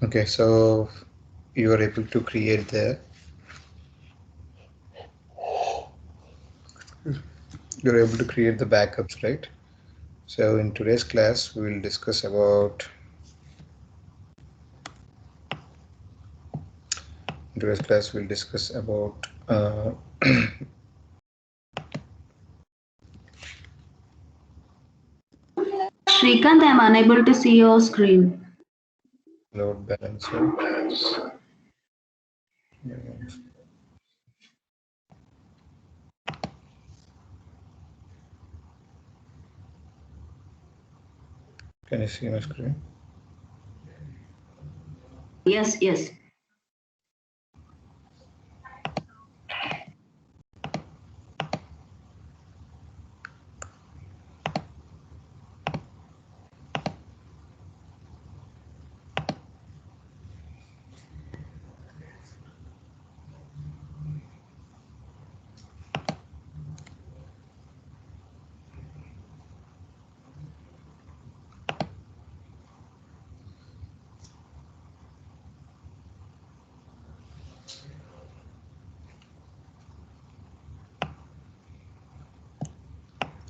Okay, so you are able to create you're able to create the backups, right? So in today's class, we'll discuss about in today's class we'll discuss about Shrikant, I'm unable to see your screen. load balancer. Can you see my screen? Yes, yes.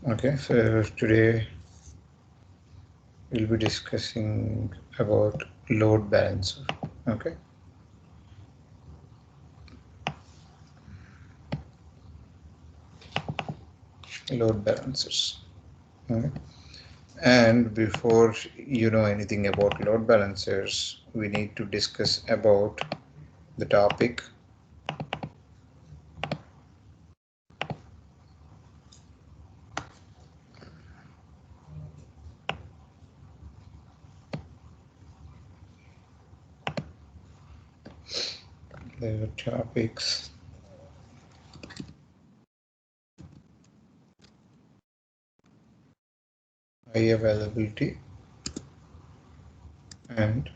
Okay, so today we'll be discussing about load balancer. Okay. Load balancers. Okay. And before you know anything about load balancers, we need to discuss about the topic the topics high availability and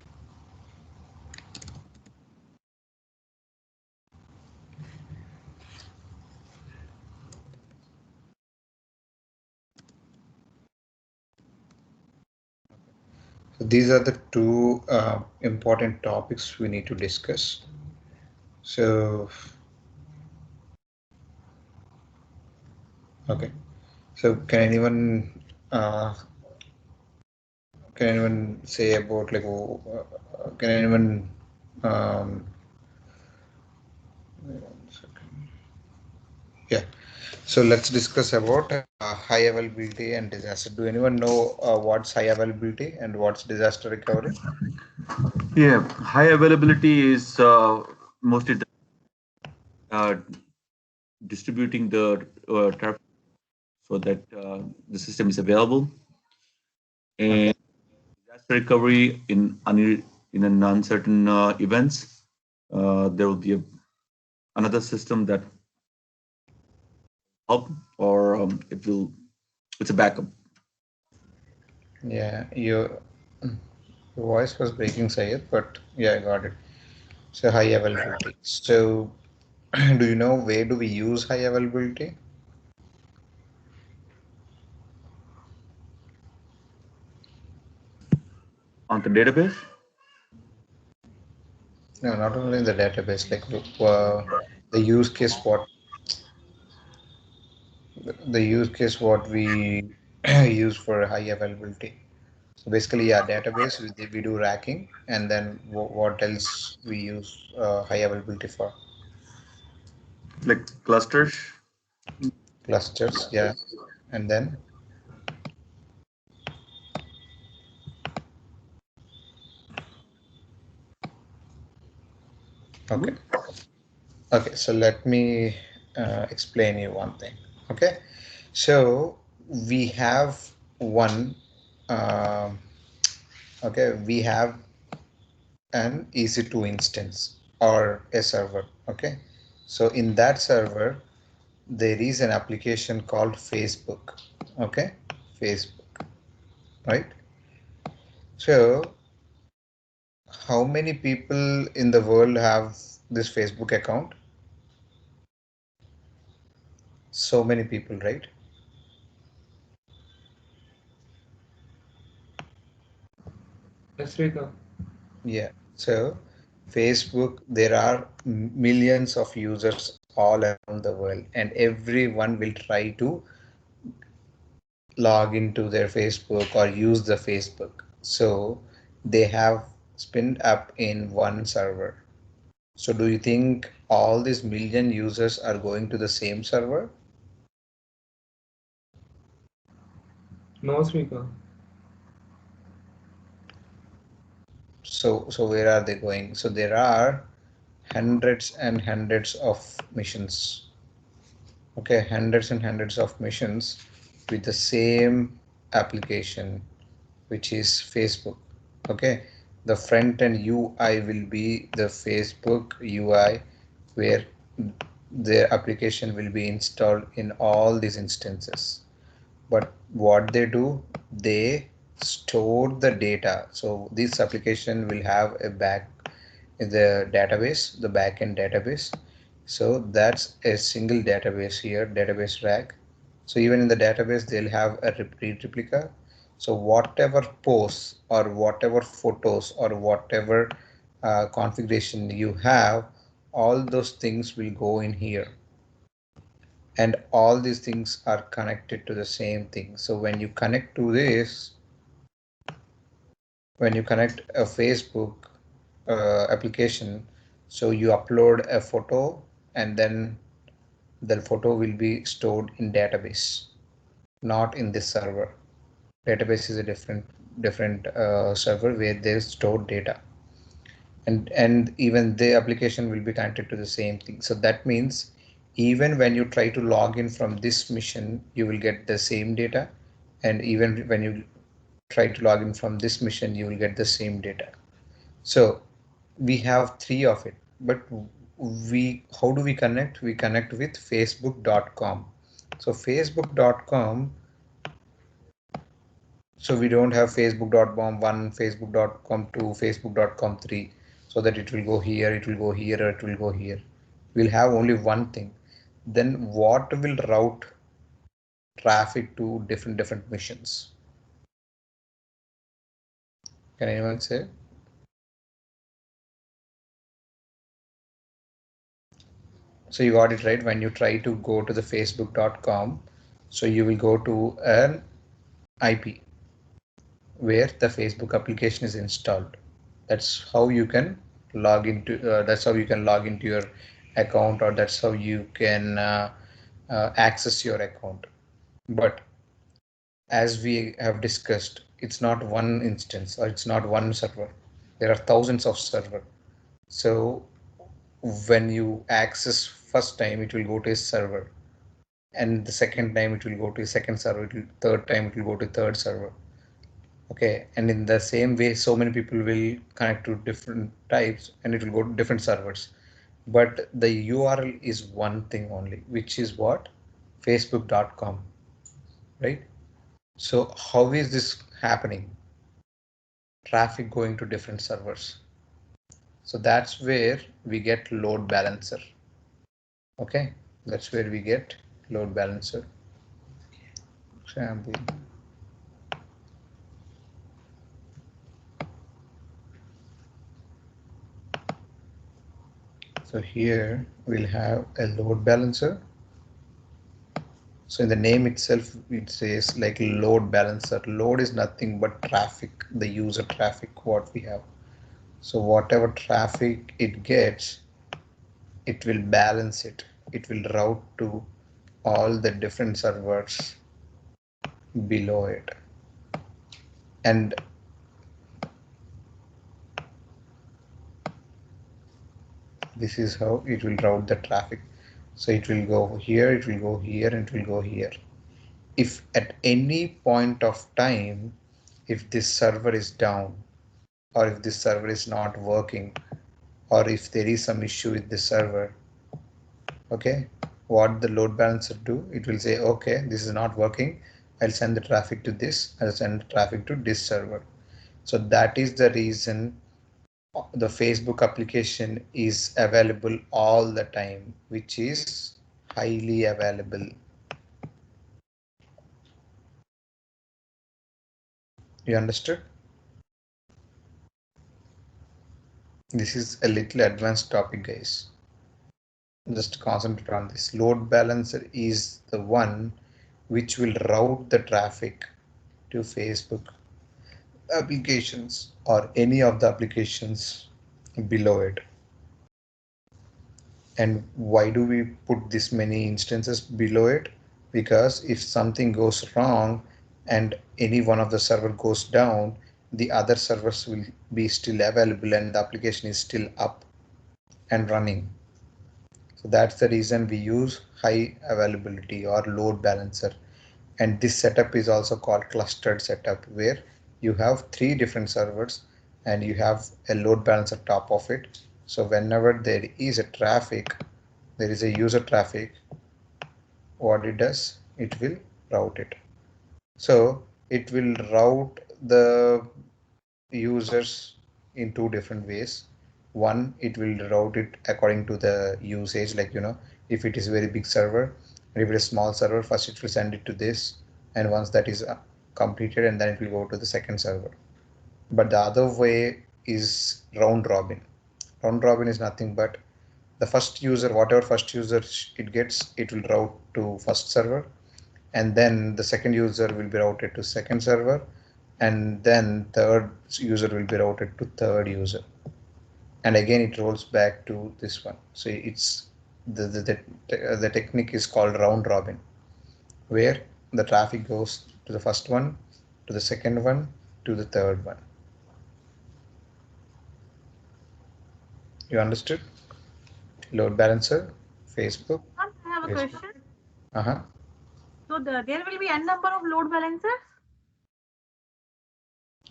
so these are the two important topics we need to discuss. So okay, so uh, can anyone say about like can anyone um, yeah, so let's discuss about high availability and disaster. Do anyone know what's high availability and what's disaster recovery? Yeah, high availability is mostly uh, distributing the traffic so that the system is available. Okay. And disaster recovery in an uncertain events, there will be another system that help or it's a backup. Yeah, your voice was breaking, Sayed, but yeah, I got it. So high availability. So do you know where do we use high availability? On the database. No, not only in the database, like the use case the use case what we use for high availability. So basically, yeah, database we do racking, and then what else we use high availability for? Like clusters. Clusters, yeah, and then okay, okay. So let me explain you one thing. Okay, so we have one. um okay, we have an EC2 instance or a server. Okay, so in that server there is an application called Facebook. Okay, Facebook, right? So how many people in the world have this Facebook account? So many people, right? Yes, Rika. Yeah, So Facebook, there are millions of users all around the world, and everyone will try to log into their Facebook or use the Facebook. So they have spinned up in one server. So do you think all these million users are going to the same server? No, Srikant. So where are they going? So there are hundreds and hundreds of missions. Okay, hundreds and hundreds of missions with the same application, which is Facebook. Okay, the front end UI will be the Facebook UI, where the application will be installed in all these instances. But what they do, they store the data. So this application will have a back in the database, the backend database. So that's a single database here, database rack. So even in the database, they'll have a repeat replica. So whatever posts or whatever photos or whatever configuration you have, all those things will go in here, and all these things are connected to the same thing. So when you connect to this, when you connect a Facebook application, so you upload a photo, and then the photo will be stored in database, not in this server. Database is a different server where they store data, and even the application will be connected to the same thing. So that means even when you try to log in from this mission, you will get the same data, and even when you try to log in from this mission, you will get the same data. So we have three of it, but we how do we connect? We connect with facebook.com. So facebook.com, so we don't have facebook.com 1, facebook.com 2, facebook.com 3, so that it will go here, it will go here, or it will go here. We'll have only one thing. Then what will route traffic to different missions? Can anyone say? So you got it right. When you try to go to the facebook.com, so you will go to an IP where the Facebook application is installed. That's how you can that's how you can log into your account, or that's how you can access your account. But as we have discussed, it's not one instance, or it's not one server. There are thousands of servers. So when you access first time, it will go to a server, and the second time it will go to a second server, third time it will go to third server. Okay, and in the same way, so many people will connect to different types, and it will go to different servers. But the URL is one thing only, which is what? Facebook.com, right? So how is this happening? Traffic going to different servers. So that's where we get load balancer. Okay, that's where we get load balancer. Example. So here we'll have a load balancer. So in the name itself, it says like load balancer. Load is nothing but traffic, the user traffic, what we have. So whatever traffic it gets, it will balance it. It will route to all the different servers below it. And this is how it will route the traffic. So it will go here, it will go here, and it will go here. If at any point of time, if this server is down, or if this server is not working, or if there is some issue with the server, okay, what the load balancer do? It will say, okay, this is not working. I'll send the traffic to this. I'll send the traffic to this server. So that is the reason the Facebook application is available all the time, which is highly available. You understood? This is a little advanced topic, guys. Just concentrate on this. Load balancer is the one which will route the traffic to Facebook applications or any of the applications below it. And why do we put this many instances below it? Because if something goes wrong and any one of the server goes down, the other servers will be still available and the application is still up and running. So that's the reason we use high availability or load balancer. And this setup is also called clustered setup, where you have three different servers and you have a load balancer top of it. So whenever there is a traffic, there is a user traffic, what it does, it will route it. So it will route the users in two different ways. One, it will route it according to the usage, like, if it is a very big server, and if it is a small server, first it will send it to this, and once that is completed, and then it will go to the second server. But the other way is round robin. Round robin is nothing but the first user, whatever first user it gets, it will route to first server, and then the second user will be routed to second server, and then third user will be routed to third user, and again it rolls back to this one. So it's the technique is called round robin, where the traffic goes to the first one, to the second one, to the third one. You understood? Load balancer, Facebook. I have a Facebook. question. Uh-huh. So there will be n number of load balancers?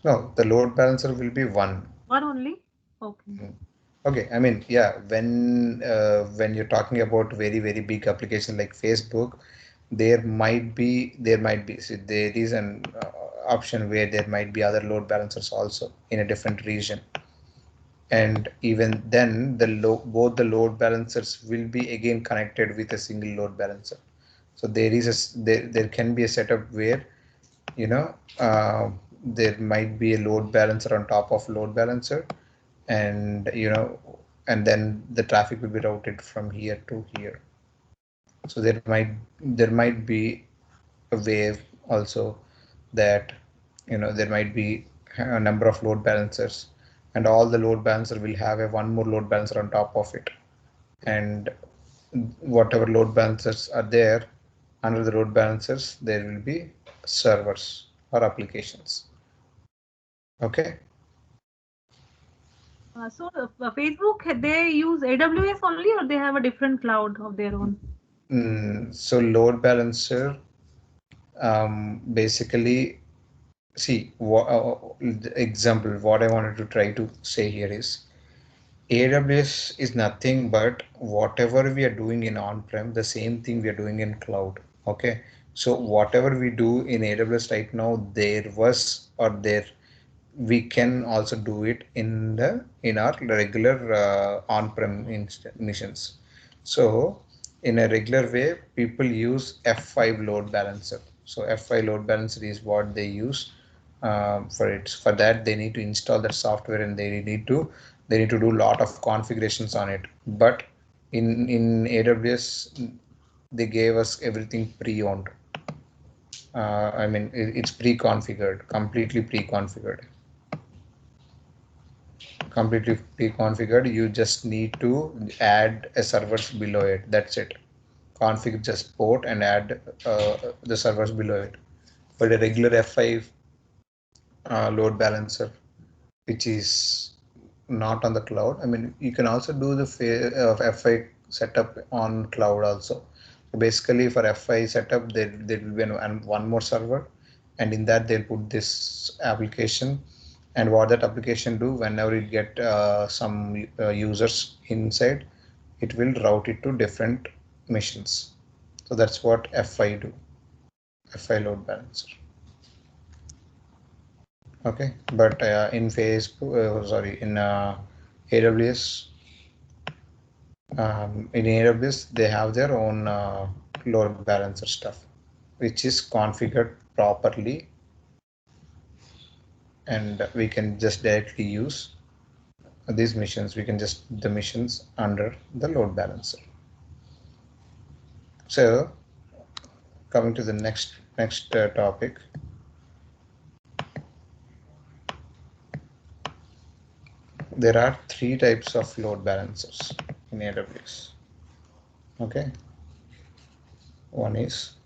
No, the load balancer will be one. One only? Okay. Okay, I mean, yeah, when you're talking about very big application like Facebook, see, there is an option where there might be other load balancers also in a different region, and even then both the load balancers will be again connected with a single load balancer. So there can be a setup where, you know uh, there might be a load balancer on top of load balancer, and and then the traffic will be routed from here to here. So there might be a wave also, that there might be a number of load balancers, and all the load balancer will have a one more load balancer on top of it, and whatever load balancers are there, under the load balancers there will be servers or applications. Okay. Facebook, they use AWS only, or they have a different cloud of their own? So load balancer, basically, see, example, what I wanted to try to say here is AWS is nothing but whatever we are doing in on-prem, the same thing we are doing in cloud. Okay. So whatever we do in AWS right now, we can also do it in our regular on-prem instance. So in a regular way, people use F5 load balancer. So F5 load balancer is what they use for it. For that, they need to install that software, and they need to do a lot of configurations on it. But in AWS, they gave us everything pre-owned. I mean, it's pre-configured, completely pre-configured. You just need to add a servers below it. That's it. Configure just port and add the servers below it. But a regular F5 load balancer, which is not on the cloud. I mean, you can also do the F5 setup on cloud also. So basically, for F5 setup, there will be one more server, and in that they'll put this application. And what that application do, whenever it get some users inside, it will route it to different machines. So that's what F5 do, F5 load balancer. Okay, but in AWS, in AWS they have their own load balancer stuff, which is configured properly, and we can just directly use these missions, we can just the missions under the load balancer. So coming to the next topic, there are 3 types of load balancers in AWS. Okay, one is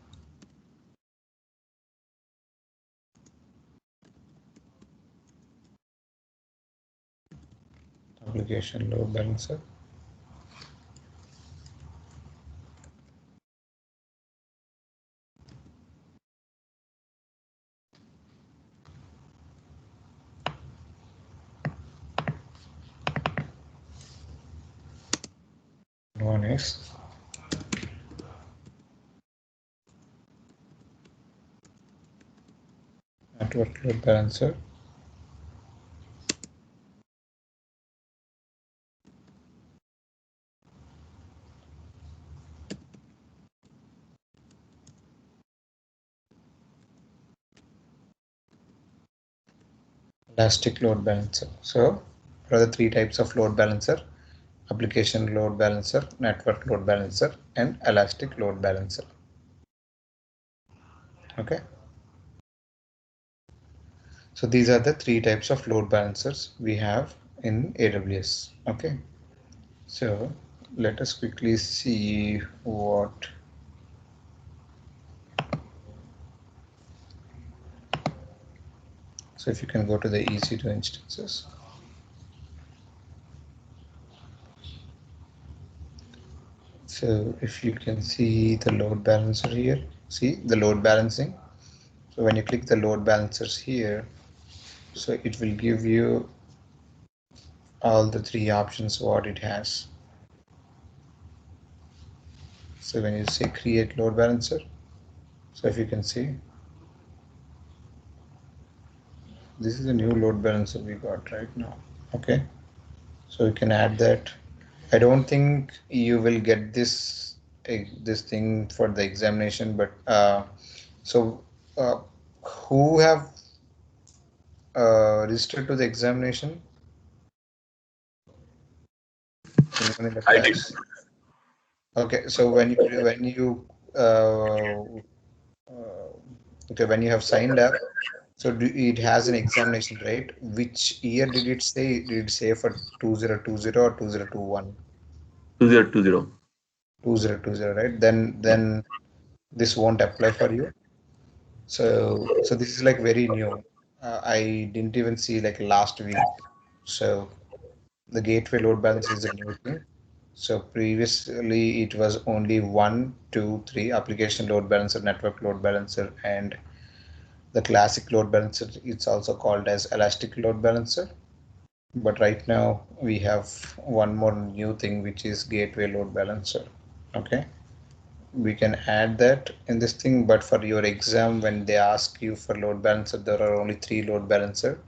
application load balancer. One is network load balancer. Elastic load balancer. So what are the 3 types of load balancer? Application load balancer, network load balancer, and elastic load balancer. Okay, so these are the 3 types of load balancers we have in AWS. Okay, so let us quickly see what. So if you can go to the EC2 instances. So if you can see the load balancer here, see the load balancing. So when you click the load balancers here, so it will give you all the 3 options what it has. So when you say create load balancer, so if you can see, this is a new load balancer we got right now. Okay, so you can add that. I don't think you will get this thing for the examination, but so uh, who have registered to the examination? Anyone in the I did. class? Okay, so when you okay, when you have signed up, so it has an examination, right? Which year did it say? Did it say for 2020 or 2021? 2020. 2020, right? Then this won't apply for you. So this is like very new. I didn't even see like last week. So the gateway load balancer is a new thing. So previously it was only 1, 2, 3 application load balancer, network load balancer, and the classic load balancer. It's also called as elastic load balancer. But right now we have one more new thing, which is gateway load balancer. Okay, we can add that in this thing, but for your exam, when they ask you for load balancer, there are only 3 load balancer.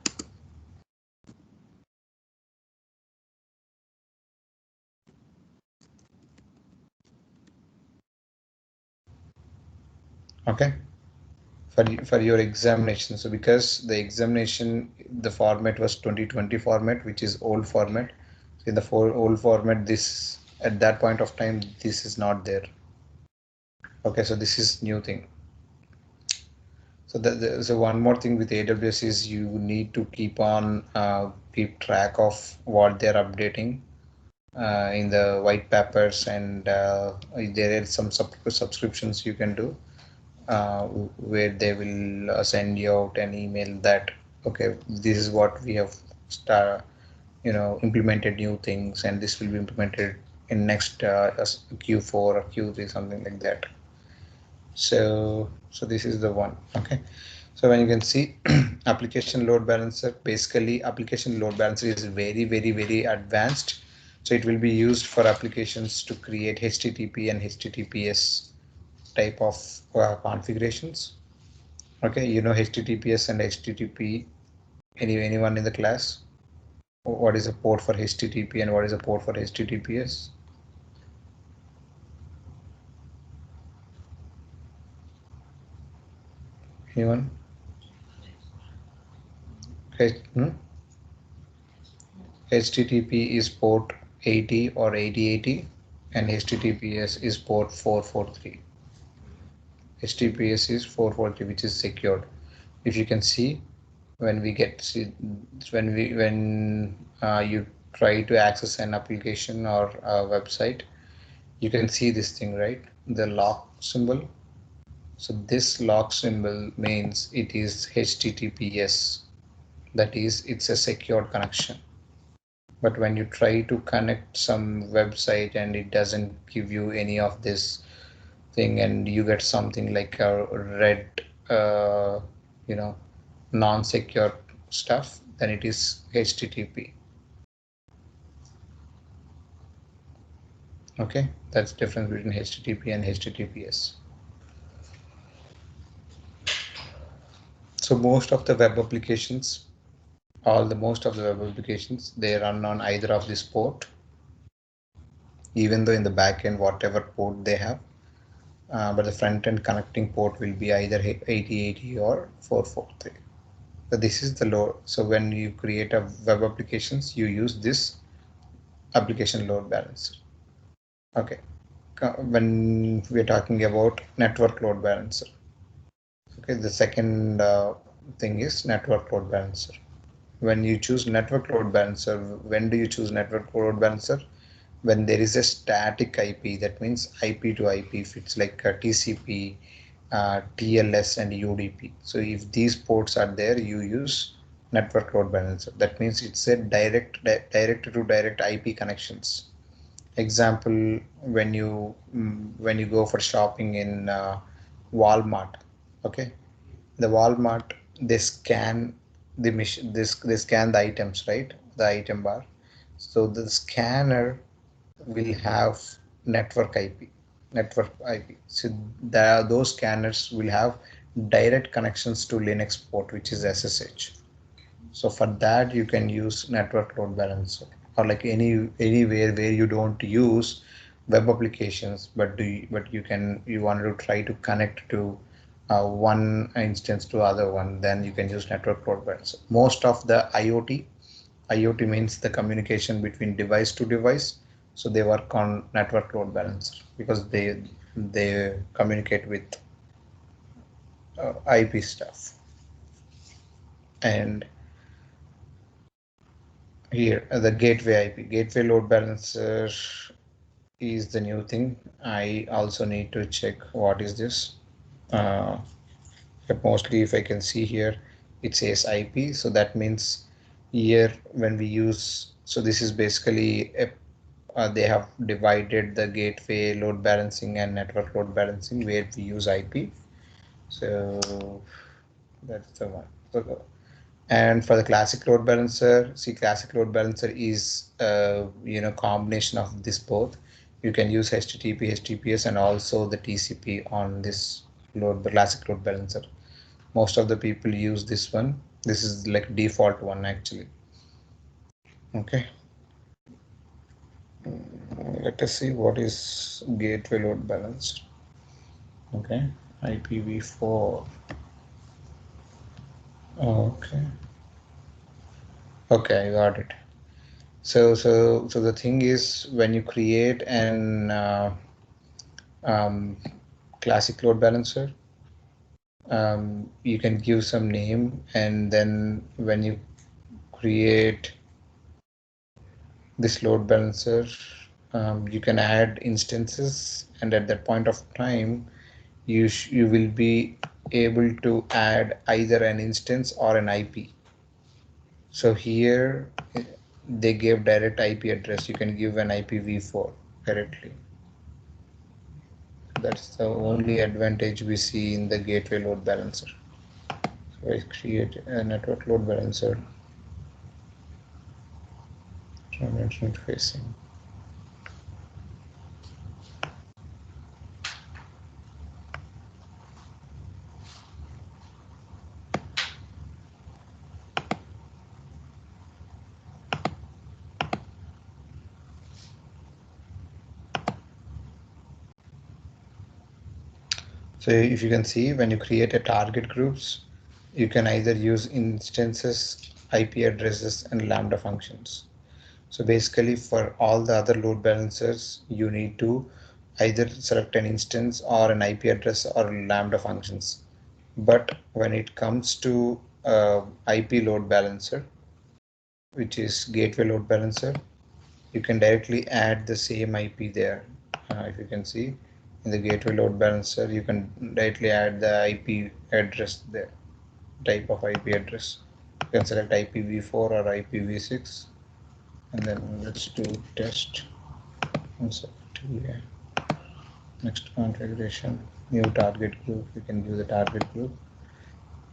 Okay, for your examination. So because the examination, the format was 2020 format, which is old format. In the old format, this at that point of time, this is not there. Okay, so this is new thing. So so one more thing with AWS is you need to keep track of what they're updating in the white papers, and there are some subscriptions you can do where they will send you out an email that okay, this is what we have implemented new things, and this will be implemented in next Q4 or Q3, something like that. So this is the one. Okay, so when you can see application load balancer, basically application load balancer is very advanced. So it will be used for applications to create HTTP and HTTPS type of configurations. Okay, you know HTTPS and HTTP. Anyone in the class? What is a port for HTTP and what is a port for HTTPS? Anyone? HTTP is port 80 or 8080, and HTTPS is port 443. HTTPS is 443, which is secured. If you can see, when you try to access an application or a website, you can see this thing, right? The lock symbol. So this lock symbol means it is HTTPS. That is, it's a secured connection. But when you try to connect some website and it doesn't give you any of this thing, and you get something like a red, uh, you know, non-secure stuff, then it is HTTP. Okay, that's the difference between HTTP and HTTPS. So most of the web applications, most of the web applications, they run on either of this port, even though in the back end, whatever port they have, but the front end connecting port will be either 8080 or 443. So this is the load. So when you create a web applications, you use this application load balancer. Okay. When we're talking about network load balancer. Okay, the second thing is network load balancer. When you choose network load balancer, when do you choose network load balancer? When there is a static IP, that means IP to IP, if it's like a TCP, TLS and UDP. So if these ports are there, you use network load balancer. That means it's a direct to direct IP connections. Example, when you go for shopping in Walmart, okay, the Walmart, they scan the mission, they scan the items, right, the item bar. So the scanner will have network IP. So those scanners will have direct connections to Linux port, which is SSH. So for that, you can use network load balancer, or like anywhere where you don't use web applications, but you want to try to connect to one instance to other one, then you can use network load balancer. Most of the IoT means the communication between device to device. So they work on network load balancer because they communicate with IP stuff. And here the gateway IP, gateway load balancer is the new thing. I also need to check what is this. But mostly, if I can see here, it says IP. So that means here when we use, so this is basically they have divided the gateway load balancing and network load balancing where we use IP. So that's the one. So, and for the classic load balancer, see, classic load balancer is combination of this both. You can use HTTP, HTTPS, and also the TCP on this the classic load balancer. Most of the people use this one. This is like default one actually. Okay. Let us see what is gateway load balancer. Okay, IPv4. Okay. Okay, I got it. So the thing is, when you create an classic load balancer, you can give some name, and then when you create this load balancer, you can add instances, and at that point of time, you will be able to add either an instance or an IP. So here they gave direct IP address. You can give an IPv4 directly. That's the only advantage we see in the gateway load balancer. So I create a network load balancer from internet facing. So if you can see, when you create a target groups, you can either use instances, IP addresses, and Lambda functions. So basically for all the other load balancers, you need to either select an instance or an IP address or Lambda functions. But when it comes to IP load balancer, which is gateway load balancer, you can directly add the same IP there. If you can see in the gateway load balancer, you can directly add the IP address there, type of IP address. You can select IPv4 or IPv6, and then let's do test. Next configuration, new target group. We can view the target group,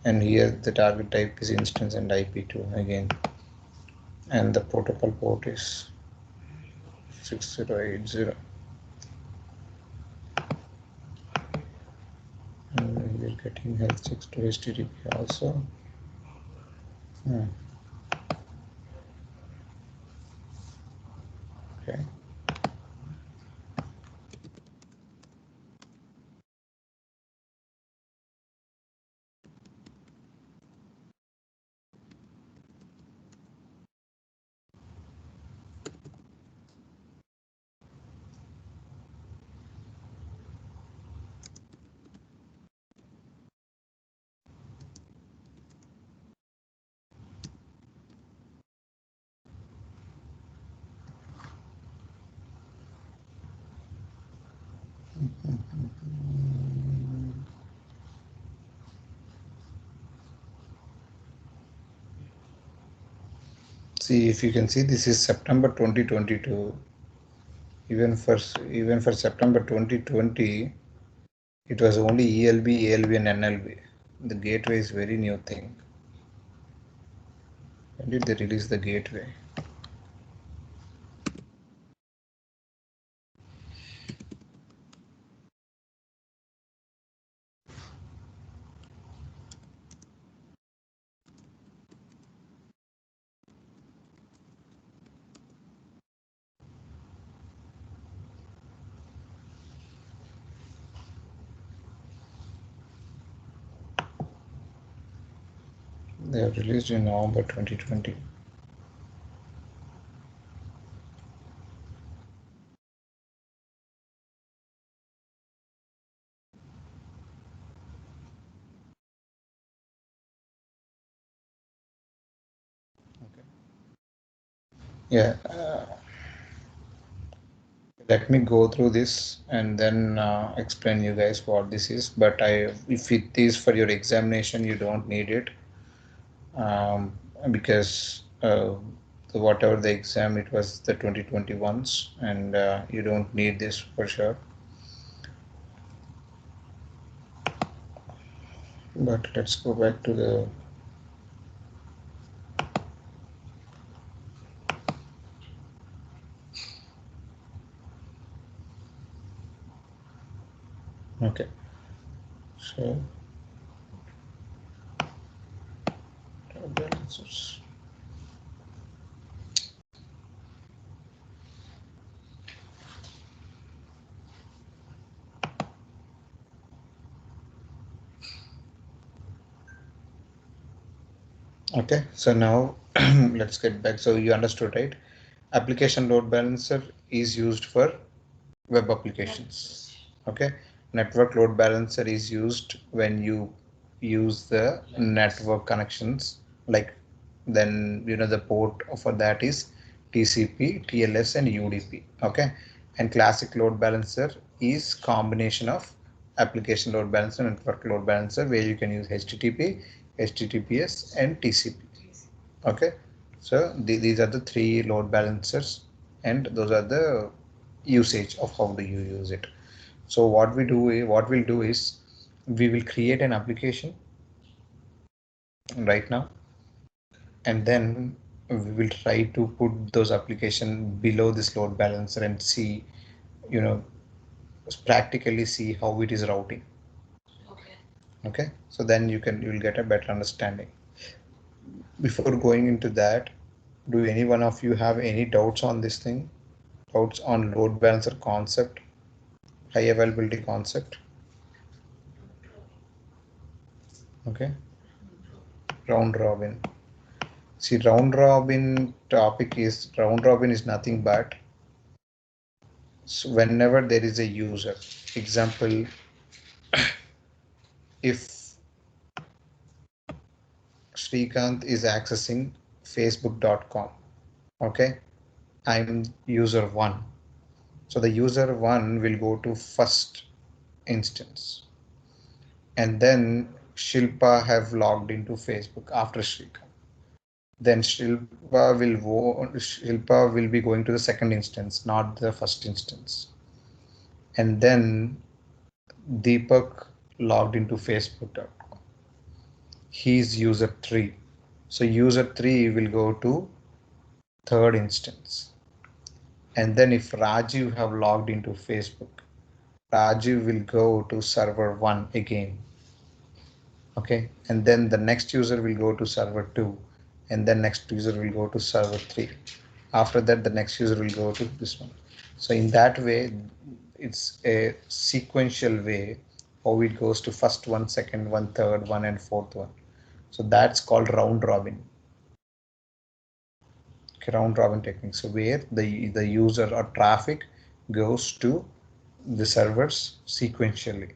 and here the target type is instance and IP2 again, and the protocol port is 6080. And we will getting health checks to HTTP also. Okay. See, if you can see, this is September 2022. Even for September 2020, it was only ELB, ALB, and NLB. The gateway is very new thing. When did they release the gateway? They have released in November 2020. Okay. Yeah. Let me go through this and then explain you guys what this is. But if it is for your examination, you don't need it, because whatever the exam, it was the 2021s, and you don't need this for sure. But let's go back to the okay. So balancers. Okay, so now let's get back. So you understood, right? Application load balancer is used for web applications. Okay, network load balancer is used when you use the network connections, like then the port for that is TCP, TLS, and UDP. Okay, and classic load balancer is combination of application load balancer and network load balancer, where you can use HTTP, HTTPS, and TCP. Okay, so these are the three load balancers, and those are the usage of how do you use it. So what we'll do is we will create an application right now, and then we will try to put those application below this load balancer and see, you know, practically see how it is routing. Okay, so then you'll get a better understanding. Before going into that, do any one of you have any doubts on this thing? Doubts on load balancer concept, high availability concept? Okay, round robin. See, round robin is nothing but, so whenever there is a user, example, if Srikanth is accessing facebook.com, okay, I'm user 1. So the user 1 will go to first instance, and then Shilpa have logged into Facebook after Srikanth. Then Shilpa will be going to the second instance, not the first instance. And then Deepak logged into facebook.com. He's user 3. So user 3 will go to third instance. And then if Rajiv have logged into Facebook, Rajiv will go to server 1 again. Okay, and then the next user will go to server 2, and then next user will go to server 3. After that, the next user will go to this one. So in that way, it's a sequential way how it goes to first one, second one, third one, and fourth one. So that's called round robin. Okay, round robin technique. So where the user or traffic goes to the servers sequentially.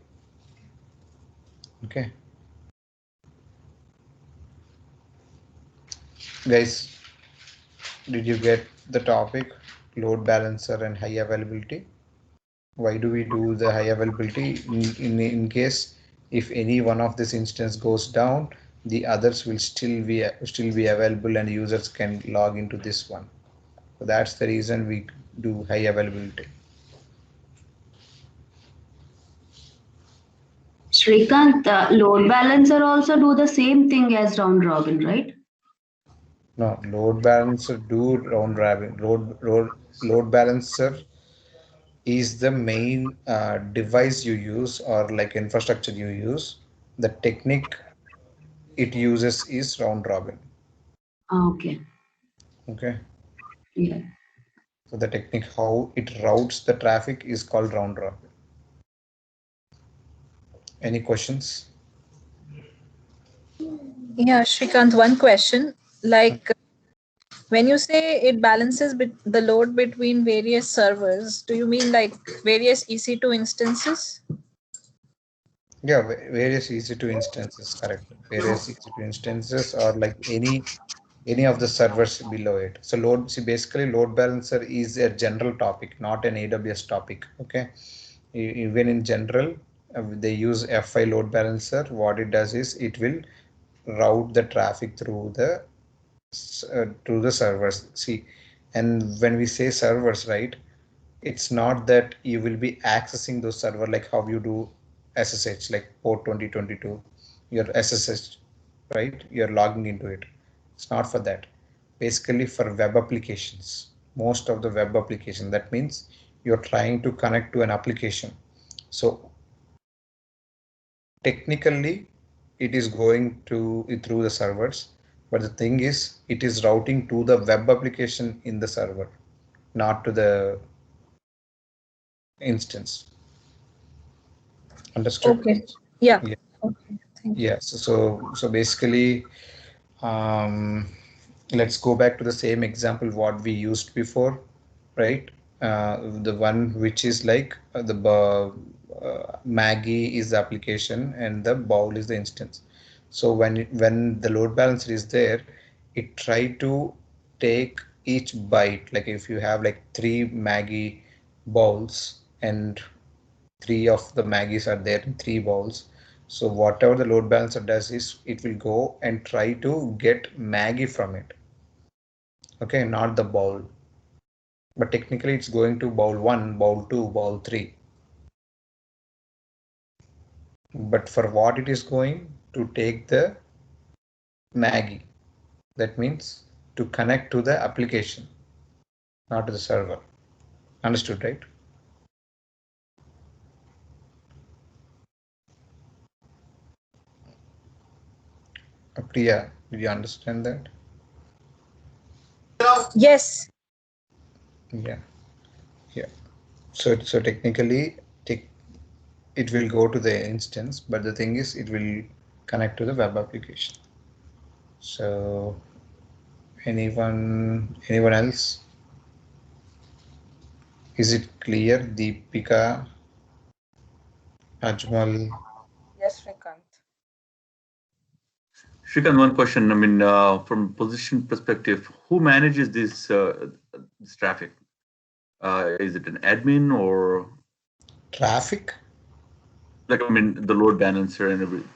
Okay, guys, did you get the topic? Load balancer and high availability. Why do we do the high availability? In case if any one of this instance goes down, the others will still be available and users can log into this one. So that's the reason we do high availability. Shrikant, the load balancer also do the same thing as round robin, right? No, load balancer do round robin. Load balancer is the main device you use, or like infrastructure you use. The technique it uses is round robin. Okay. Okay. Yeah. So the technique how it routes the traffic is called round robin. Any questions? Yeah, Shrikant, one question. Like when you say it balances the load between various servers, do you mean like various EC2 instances? Yeah, various EC2 instances, correct. Various EC2 instances, or like any of the servers below it. So basically load balancer is a general topic, not an AWS topic. Okay, even in general, they use F5 load balancer. What it does is it will route the traffic through the servers. See, and when we say servers, right, it's not that you will be accessing those server like how you do SSH, like port 2022, your SSH, right? You're logging into it. It's not for that. Basically for web applications, most of the web application, that means you're trying to connect to an application. So technically it is going through the servers, but the thing is it is routing to the web application in the server, not to the instance. Understood? Okay. Yeah. Yeah. Okay. Thank you. Yes. So basically, um, let's go back to the same example what we used before, right? The one which is like Maggie is the application and the bowl is the instance. So when the load balancer is there, it try to take each byte. Like if you have like 3 Maggie bowls and 3 of the Maggies are there in 3 bowls. So whatever the load balancer does is it will go and try to get Maggie from it. Okay, not the bowl. But technically it's going to bowl 1, bowl 2, bowl 3. But for what it is going to take the Maggie. That means to connect to the application, not to the server. Understood, right? Priya, did you understand that? Yes. Yeah, yeah. So technically, it will go to the instance, but the thing is, it will connect to the web application. So Anyone else? Is it clear? Deepika, Ajmal. Yes, Shrikant. Shrikant, one question. I mean, from position perspective, who manages this traffic? Is it an admin or Traffic? like I mean the load balancer and everything?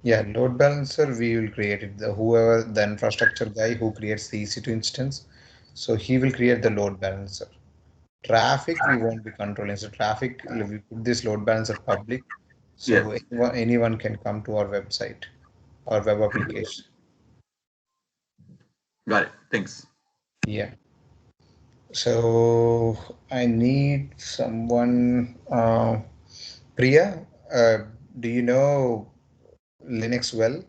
Yeah, load balancer, we will create it. Whoever the infrastructure guy who creates the EC2 instance, so he will create the load balancer. Traffic, we won't be controlling. So traffic, we put this load balancer public, Yeah, so anyone can come to our website or web application. got it. Thanks. Yeah. So I need someone. Priya, do you know Linux well?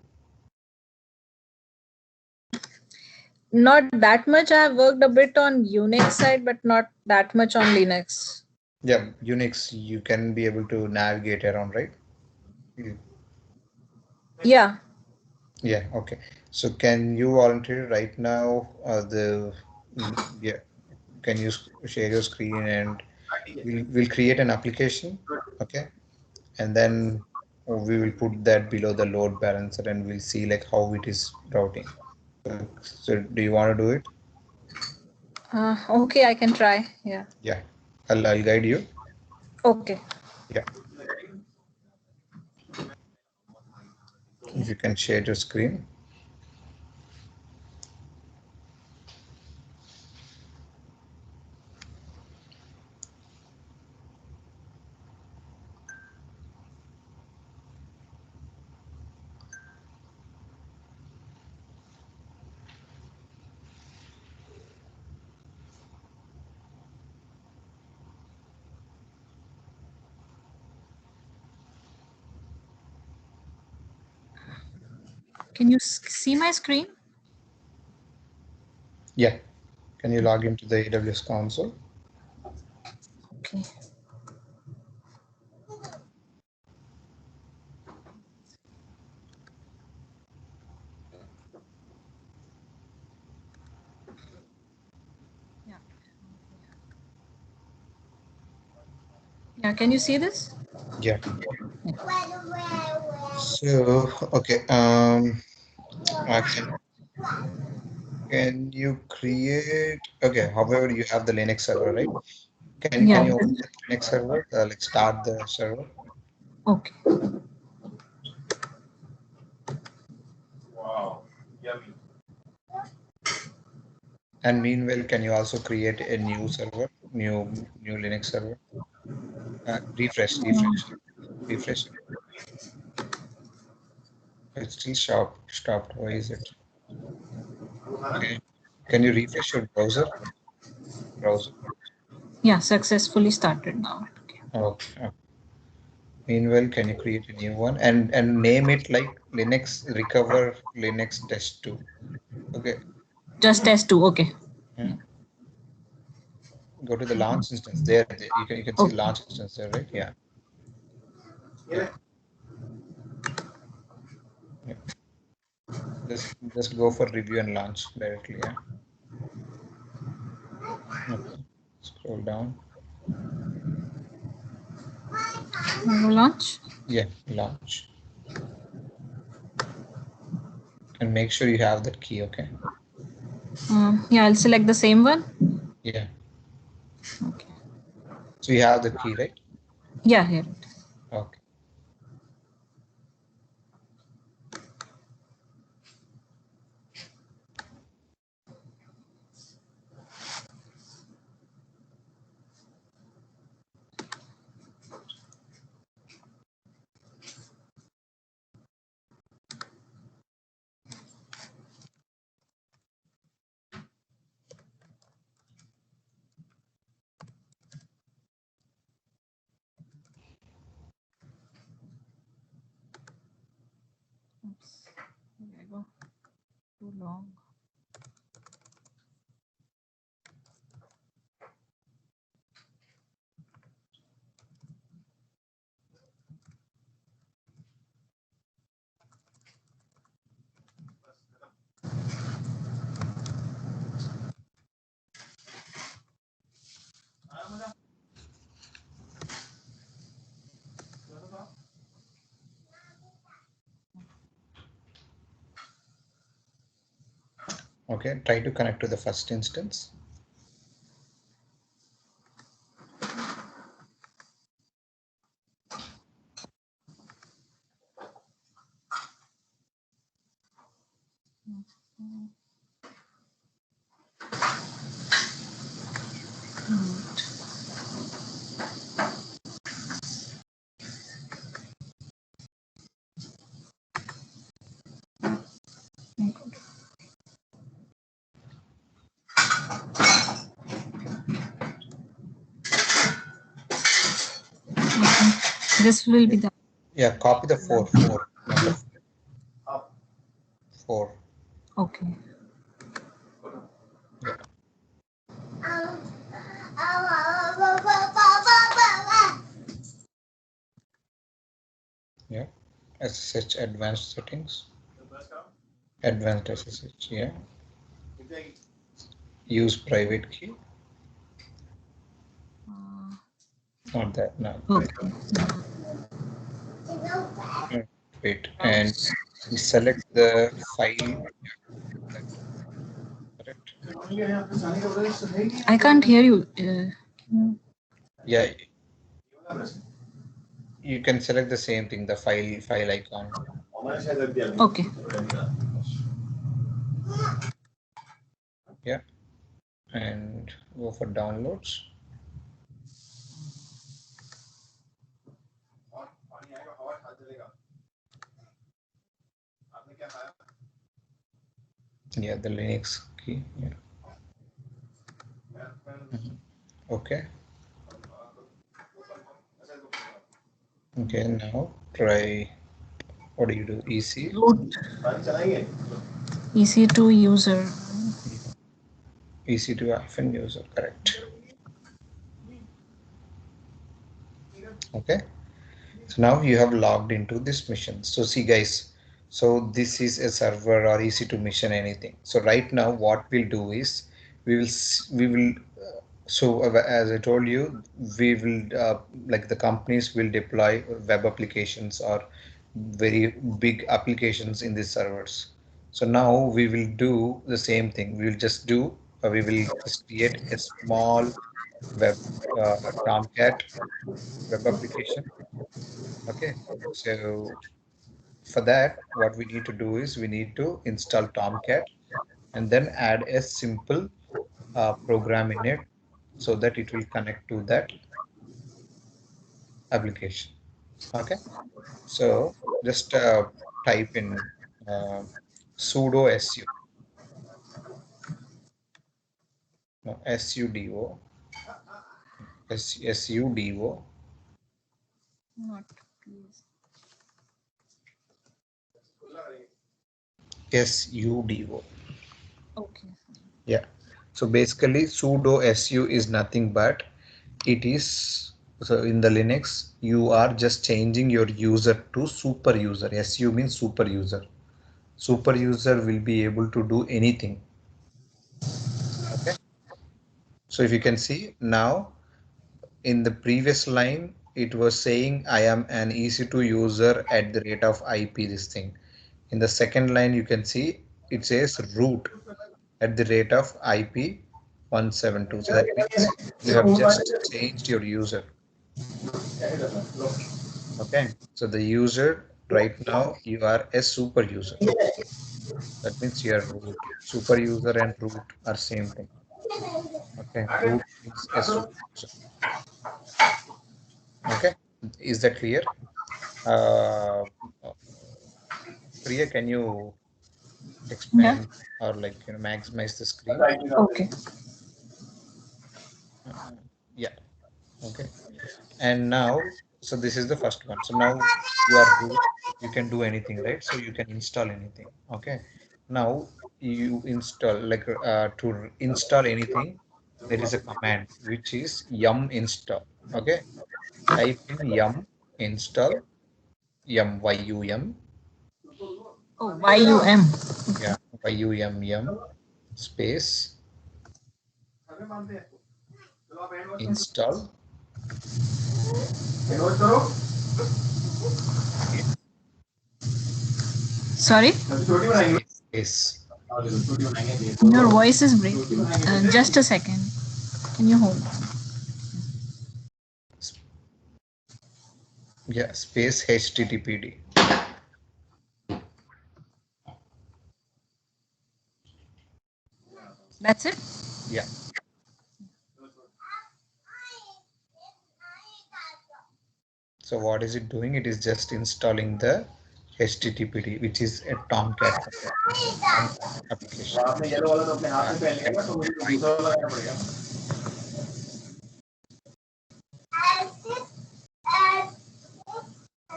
Not that much. I have worked a bit on Unix side, but not that much on Linux. Yeah, Unix, you can be able to navigate around, right? Yeah. Yeah, okay. So can you volunteer right now? Yeah, can you share your screen and we'll create an application, okay? And then we will put that below the load balancer and we'll see like how it is routing. So do you want to do it? Okay, I can try. Yeah. Yeah, I'll guide you. Okay. Yeah, if you can share your screen. Can you see my screen? Yeah, can you log into the AWS console? Okay. Yeah. Yeah. Can you see this? Yeah. So, okay, can you create, okay, however, you have the Linux server, right? Can Yeah. you open the Linux server, like start the server? Okay. And meanwhile, can you also create a new server, new Linux server? Refresh. It's still stopped. Why is it? Okay. Can you refresh your browser? Yeah. Successfully started now. Okay. Okay. Meanwhile, can you create a new one and name it like Linux Recover Linux Test 2? Okay. Just test two. Okay. Yeah. Go to the launch instance. There you can see Okay. launch instance there, right? Yeah. Yeah. Just go for review and launch directly. Yeah. Okay. Scroll down. Launch. Yeah, launch. And make sure you have that key. Okay. Yeah. I'll select the same one. Yeah. Okay. So you have the key, right? Yeah. Here. Okay. Okay, try to connect to the first instance. This will be the. Yeah, copy the 4, number 4. Okay. Yeah. Yeah. SSH advanced settings. Advanced SSH. Yeah. Use private key. Not that. No. Okay. Wait. And select the file. Correct. I can't hear you. Yeah. You can select the same thing, the file icon. Okay. Yeah. And go for downloads. Yeah, the Linux key. Yeah. Okay. Okay, now try, what do you do? EC? Root. EC2 user. EC2 user, correct. Okay. So now you have logged into this mission. So see guys, so this is a server or EC2 mission, anything. So right now what we'll do is so as I told you, we will like the companies will deploy web applications or very big applications in these servers. So now we will do the same thing. We will just create a small web Tomcat web application. Okay, so for that, what we need to do is we need to install Tomcat and then add a simple program in it so that it will connect to that application. Okay, so just type in sudo su, no, sudo, sudo, Not please. sudo. Okay. Yeah. So basically sudo su is nothing but it is, so in the Linux you are just changing your user to super user. Su means super user. Super user will be able to do anything. Okay. So if you can see now in the previous line it was saying I am an EC2 user at the rate of IP this thing. In the second line you can see it says root at the rate of IP 172. So that means you have just changed your user. Okay. So the user right now you are a super user. That means you are root. Super user and root are same thing. Okay. Root means a super user. Okay. Is that clear? Uh, Priya, can you Yeah. expand or maximize the screen? Okay. Yeah. Okay. And now, so this is the first one. So now you are root, you can do anything, right? So you can install anything. Okay. Now you install to install anything, there is a command which is yum install. Okay. Type in yum install yum Oh, YUM. yeah yum space install Sorry? space. Your voice is breaking. Just a second. Can you hold? Yeah, space HTTPD. That's it? Yeah. So what is it doing? It is just installing the HTTPD, which is a Tomcat application.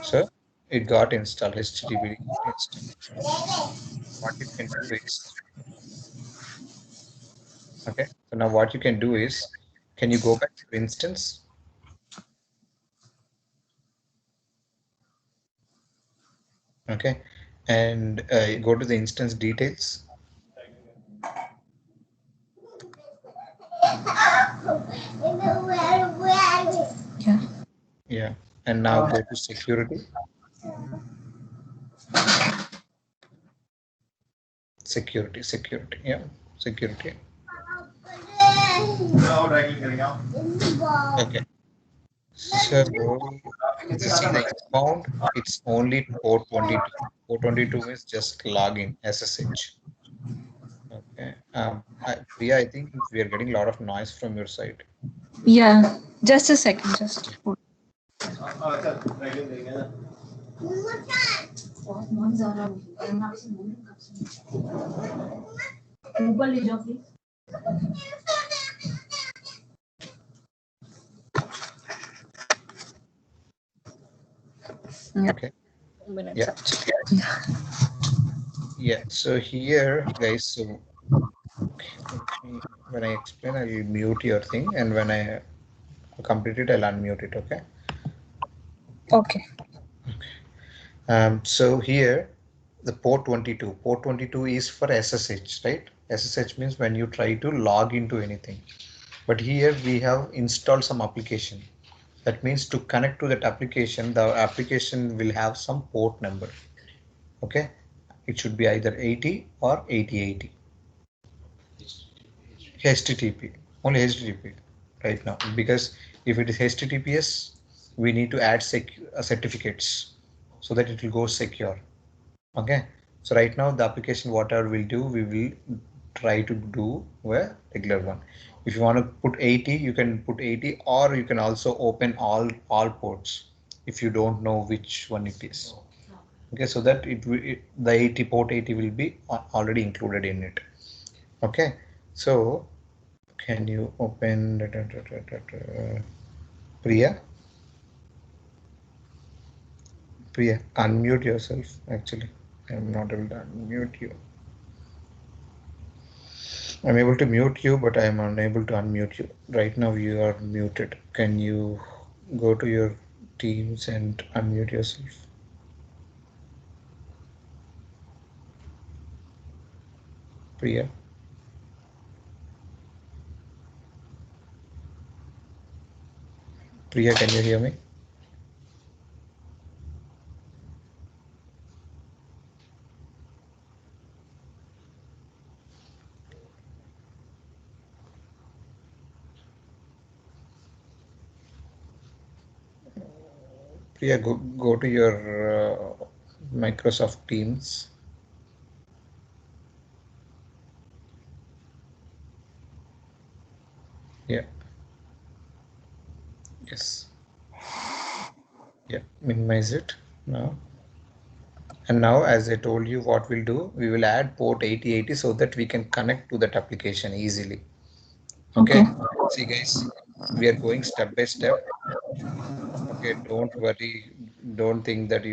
So it got installed, HTTPD got installed. What you can do is, okay, so now what you can do is, can you go back to your instance? Okay, and go to the instance details. Yeah. Yeah, and now go to security. Security, yeah, security. Okay, so if you see the inbound, it's only port 22. Port 22 is just login SSH. Okay, Priya, I think we are getting a lot of noise from your side. Yeah. Just a second. Just hold. Yeah. Okay, Minutes yeah, actually. yeah. So here, guys, so when I explain, I will mute your thing, and when I complete it, I'll unmute it. Okay. Okay. So here, the port 22 is for SSH, right? SSH means when you try to log into anything. But here we have installed some application. That means to connect to that application, the application will have some port number. Okay. It should be either 80 or 8080. HTTP, only HTTP right now, because if it is HTTPS, we need to add certificates so that it will go secure. Okay, so right now the application whatever we'll do, we will try to do a regular one. If you want to put 80, you can put 80, or you can also open all ports if you don't know which one it is. Okay, so that the 80 port 80 will be already included in it. Okay, so can you open Priya? Priya, unmute yourself. Actually, I'm not able to unmute you. I'm able to mute you, but I'm unable to unmute you. Right now, you are muted. Can you go to your Teams and unmute yourself? Priya? Priya, can you hear me? Priya, go to your Microsoft Teams. Yeah. Yes. Yeah. Minimize it now. And now, as I told you, what we'll do, we will add port 8080 so that we can connect to that application easily. Okay. See, guys, we are going step by step. Okay, don't worry. Don't think that,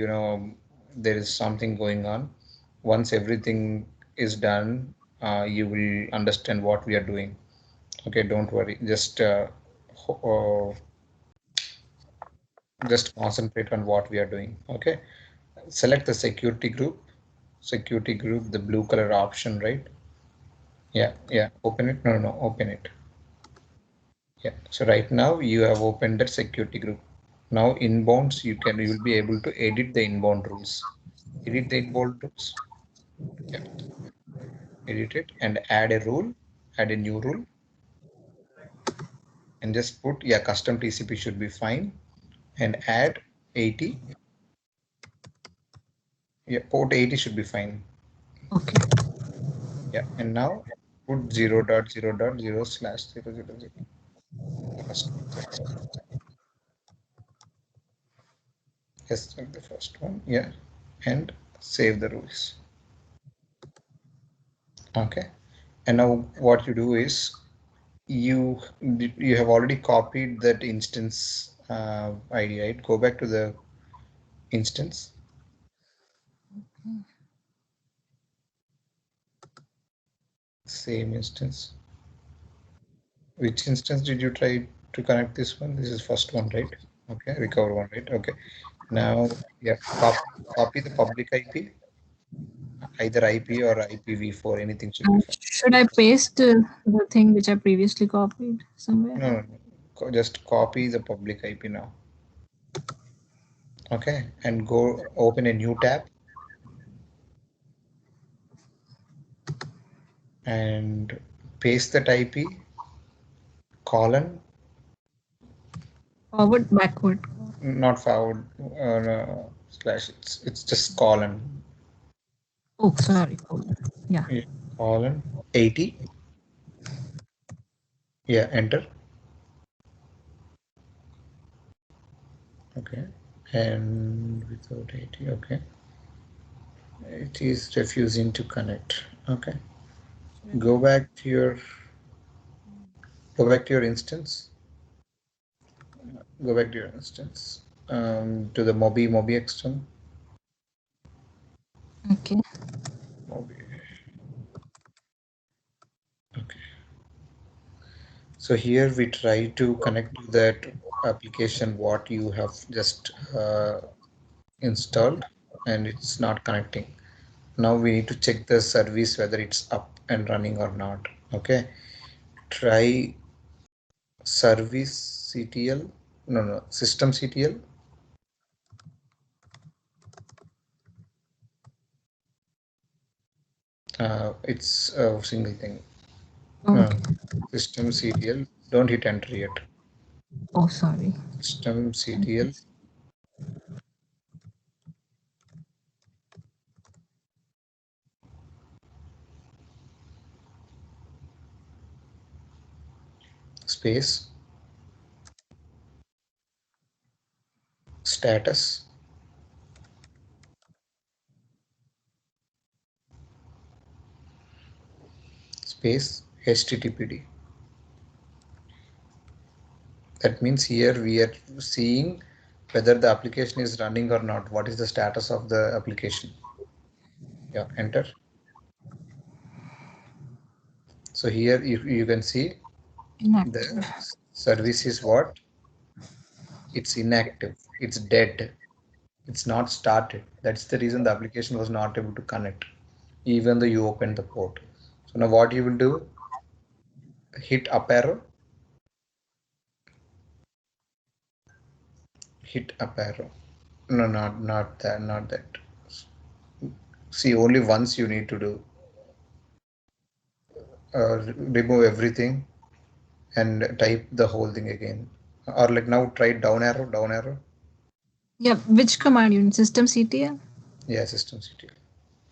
there is something going on. Once everything is done, you will understand what we are doing. Okay, don't worry. Just concentrate on what we are doing. Okay, select the security group. Security group, the blue color option, right? Yeah, yeah. Open it. No, no, open it. Yeah. So right now you have opened that security group. Now inbounds, you will be able to edit the inbound rules. Edit the inbound rules. Yeah. edit it and add a rule, add a new rule, and just put, yeah, custom TCP should be fine, and add 80. Yeah, port 80 should be fine. Okay. Yeah, and now put 0.0.0/000. First one. Yes, the first one. Yeah, and save the rules. Okay, and now what you do is you have already copied that instance ID, right? Go back to the instance. Same instance. Which instance did you try to connect this one? This is first one, right? Okay, recover one, right? Okay. Now, yeah, copy the public IP, either IP or IPv4, anything should be fine. Should I paste the thing which I previously copied somewhere? No, just copy the public IP now. Okay, and go open a new tab and paste that IP colon, Forward, backward. not forward, no, slash. It's just colon. Oh, sorry. Yeah. Yeah, colon 80. Yeah, enter. Okay, and without 80. Okay, it is refusing to connect. Okay, go back to your instance. Go back to your instance, to the Mobi external. Okay. Mobi. Okay. So here we try to connect to that application what you have just installed, and it's not connecting. Now we need to check the service whether it's up and running or not. Okay. Try service CTL. No, system CTL. It's a single thing. Okay. System CTL. Don't hit enter yet. Oh, sorry. System CTL space status space HTTPD. That means here we are seeing whether the application is running or not. What is the status of the application? Yeah, enter. So here you can see Inactive. the service is what? It's inactive. It's dead. It's not started. That's the reason the application was not able to connect, even though you opened the port. So now what you will do? Hit up arrow. Hit up arrow. No, not that. Not that. See, only once you need to do. Remove everything and type the whole thing again. Or like now try down arrow, down arrow. Yeah. Which command you need? System CTL? Yeah, system CTL.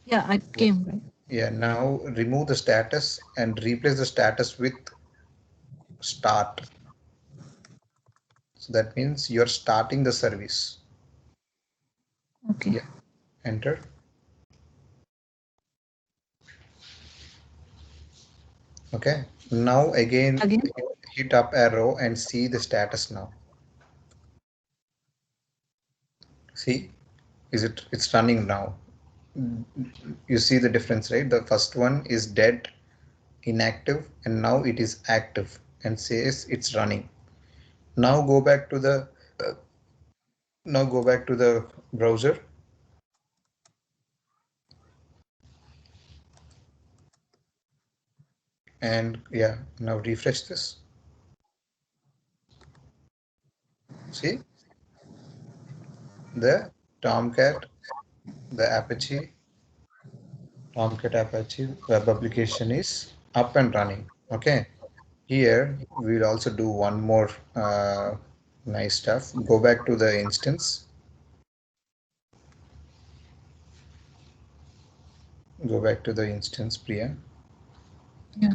Yeah, it came right. Yeah, now remove the status and replace the status with start. So that means you're starting the service. Okay. Yeah, enter. Okay, now again hit up arrow and see the status now. See, it's running now. You see the difference, right? The first one is dead, inactive, and now it is active and says it's running. Now go back to the browser and yeah, now refresh this. See the Tomcat, the Apache, Tomcat Apache web application is up and running. Okay. Here we'll also do one more nice stuff. Go back to the instance. Go back to the instance, Priya. Yeah.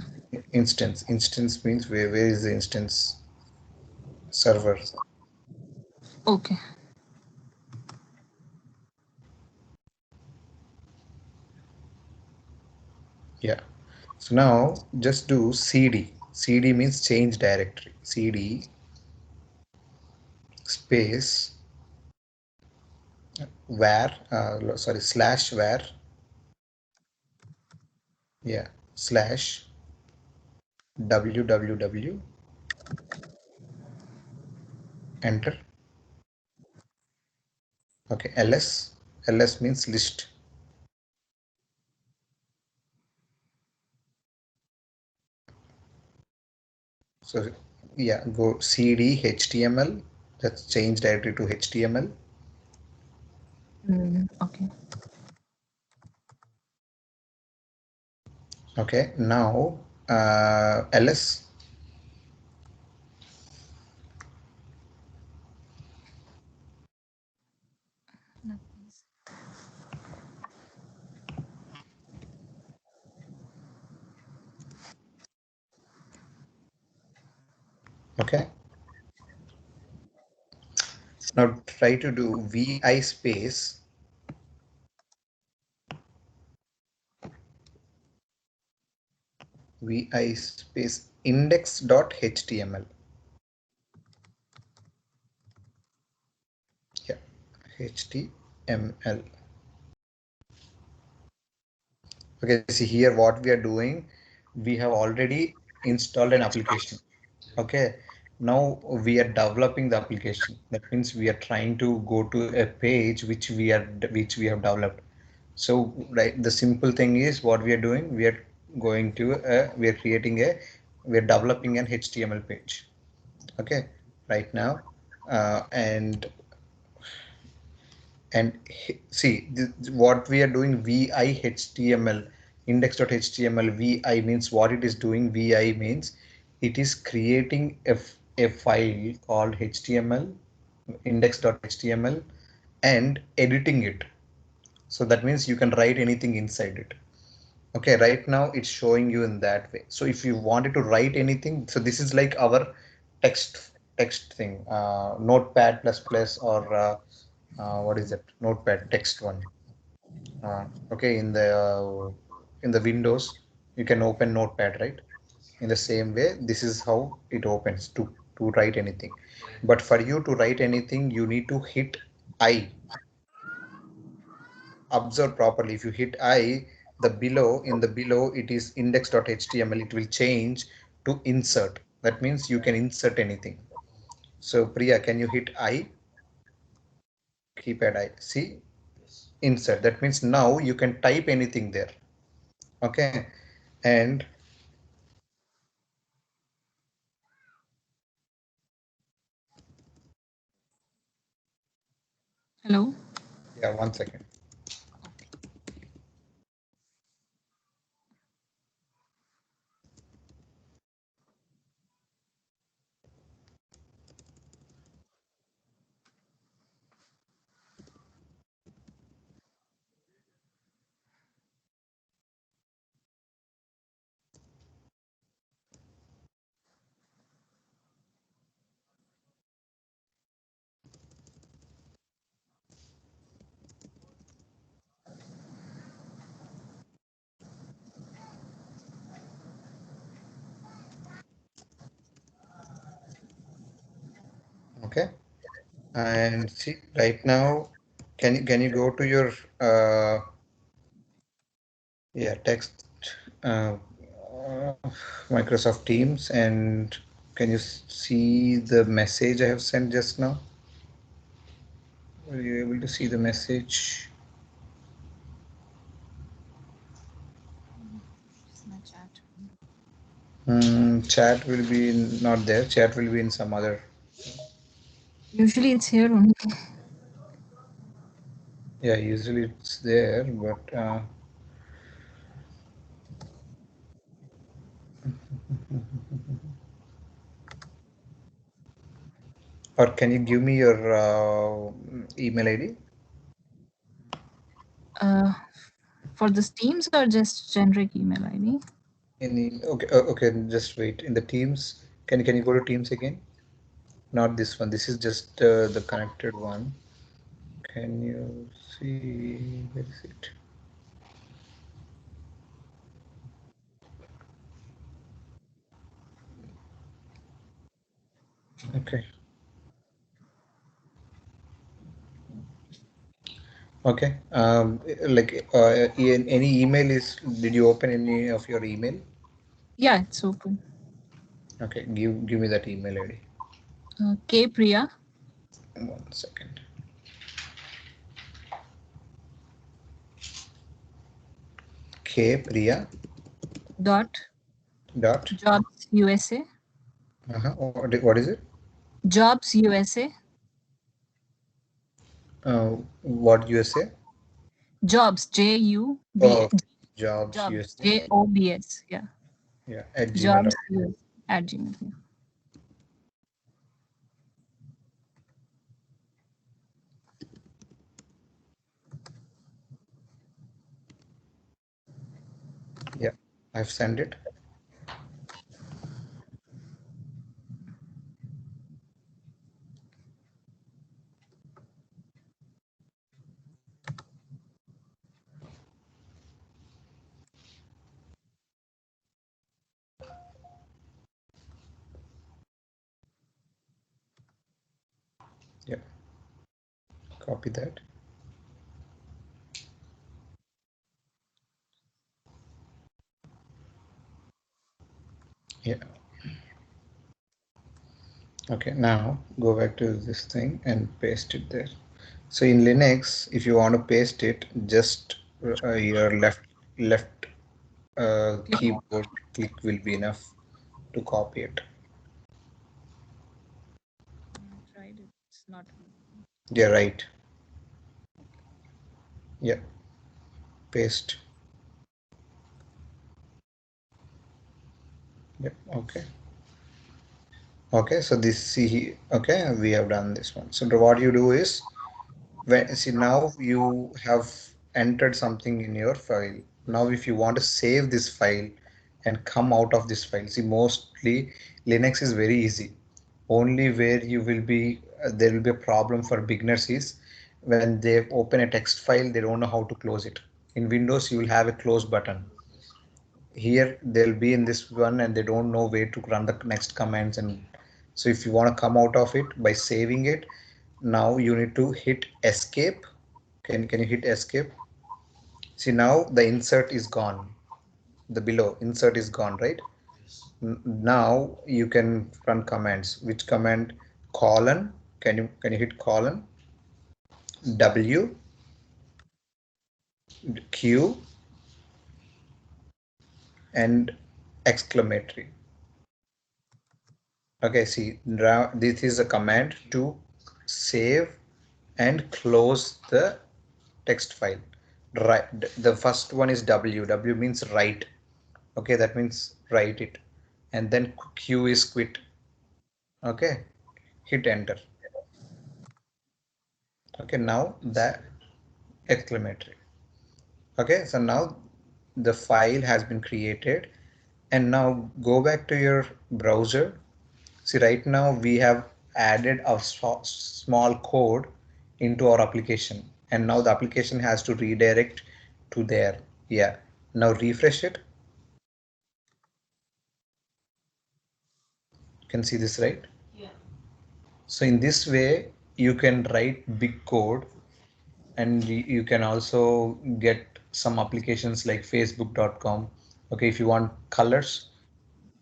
Instance. Instance means where is the instance server? Okay. Yeah. So now just do cd. Cd means change directory. Cd space var, sorry, slash var, yeah, slash www, enter. Okay, ls means list. So yeah, go cd html, that's change directory to html. Okay. Okay, now ls. Okay, now try to do vi space vi space index.html. Yeah, html. Okay, see here what we are doing, we have already installed an application. Okay, now we are developing the application. That means we are trying to go to a page which we have developed. So right, the simple thing is what we are doing. We are going to we are creating a we are developing an HTML page. Okay, right now, and see what we are doing vi html index.html. Vi means what it is doing. Vi means it is creating a file called html index.html and editing it. So that means you can write anything inside it. Okay, right now it's showing you in that way. So if you wanted to write anything, so this is like our text thing, notepad plus plus, or what is that, notepad text one. Okay, in the windows you can open notepad, right? In the same way this is how it opens to write anything. But for you to write anything you need to hit I. Observe properly. If you hit I, the below, in the below it is index.html, it will change to insert. That means you can insert anything. So Priya, can you hit I? Keypad I. See, insert. That means now you can type anything there. Okay, and Hello. yeah, 1 second. Okay, and see right now, can you go to your yeah, text, uh, Microsoft Teams, and can you see the message I have sent just now? Were you able to see the message? Chat will be not there. Chat will be in some other. Usually it's here only. Yeah, usually it's there, but Or can you give me your email ID? For the Teams or just generic email ID? Okay, okay, just wait. In the Teams, can you go to Teams again? Not this one. This is just the connected one. Can you see? Where is it? Okay. Okay. Like any email is. Did you open any of your email? Yeah, it's open. Okay. Give me that email ID. K Priya. 1 second. K Priya Dot dot. Jobs USA. What is it? Jobs USA. What USA? Jobs Oh, JUB. jobs Jobs USA. JOBS. Yeah. Yeah, at Jobs gmail.com. US at Gmail. Yeah. Yeah, I've sent it. Yeah, copy that. Yeah. Okay, now go back to this thing and paste it there. So in Linux, if you want to paste it, just your left keyboard click will be enough to copy it. I tried it. It's not. Yeah, right. Yeah, paste. Yep. Okay. Okay. So this see. Okay, we have done this one. So what you do is when see now you have entered something in your file. Now if you want to save this file and come out of this file, see mostly Linux is very easy. Only where you will be there will be a problem for beginners is when they open a text file, they don't know how to close it. In Windows you will have a close button. Here they'll be in this one and they don't know where to run the next commands. And so if you want to come out of it by saving it, now you need to hit escape. Can you hit escape? See now the insert is gone. The below insert is gone, right? Now you can run commands. Which command? Colon. Can you hit colon? W Q and exclamatory. Okay, see now this is a command to save and close the text file. Right, the first one is W. W means write. Okay, that means write it. And then Q is quit. Okay, hit enter. Okay, now the exclamatory. Okay, so now the file has been created. And now go back to your browser. See, right now we have added a small code into our application, and now the application has to redirect to there. Yeah, now refresh it. You can see this, right? Yeah. So in this way you can write big code, and you can also get some applications like facebook.com. Okay, if you want colors,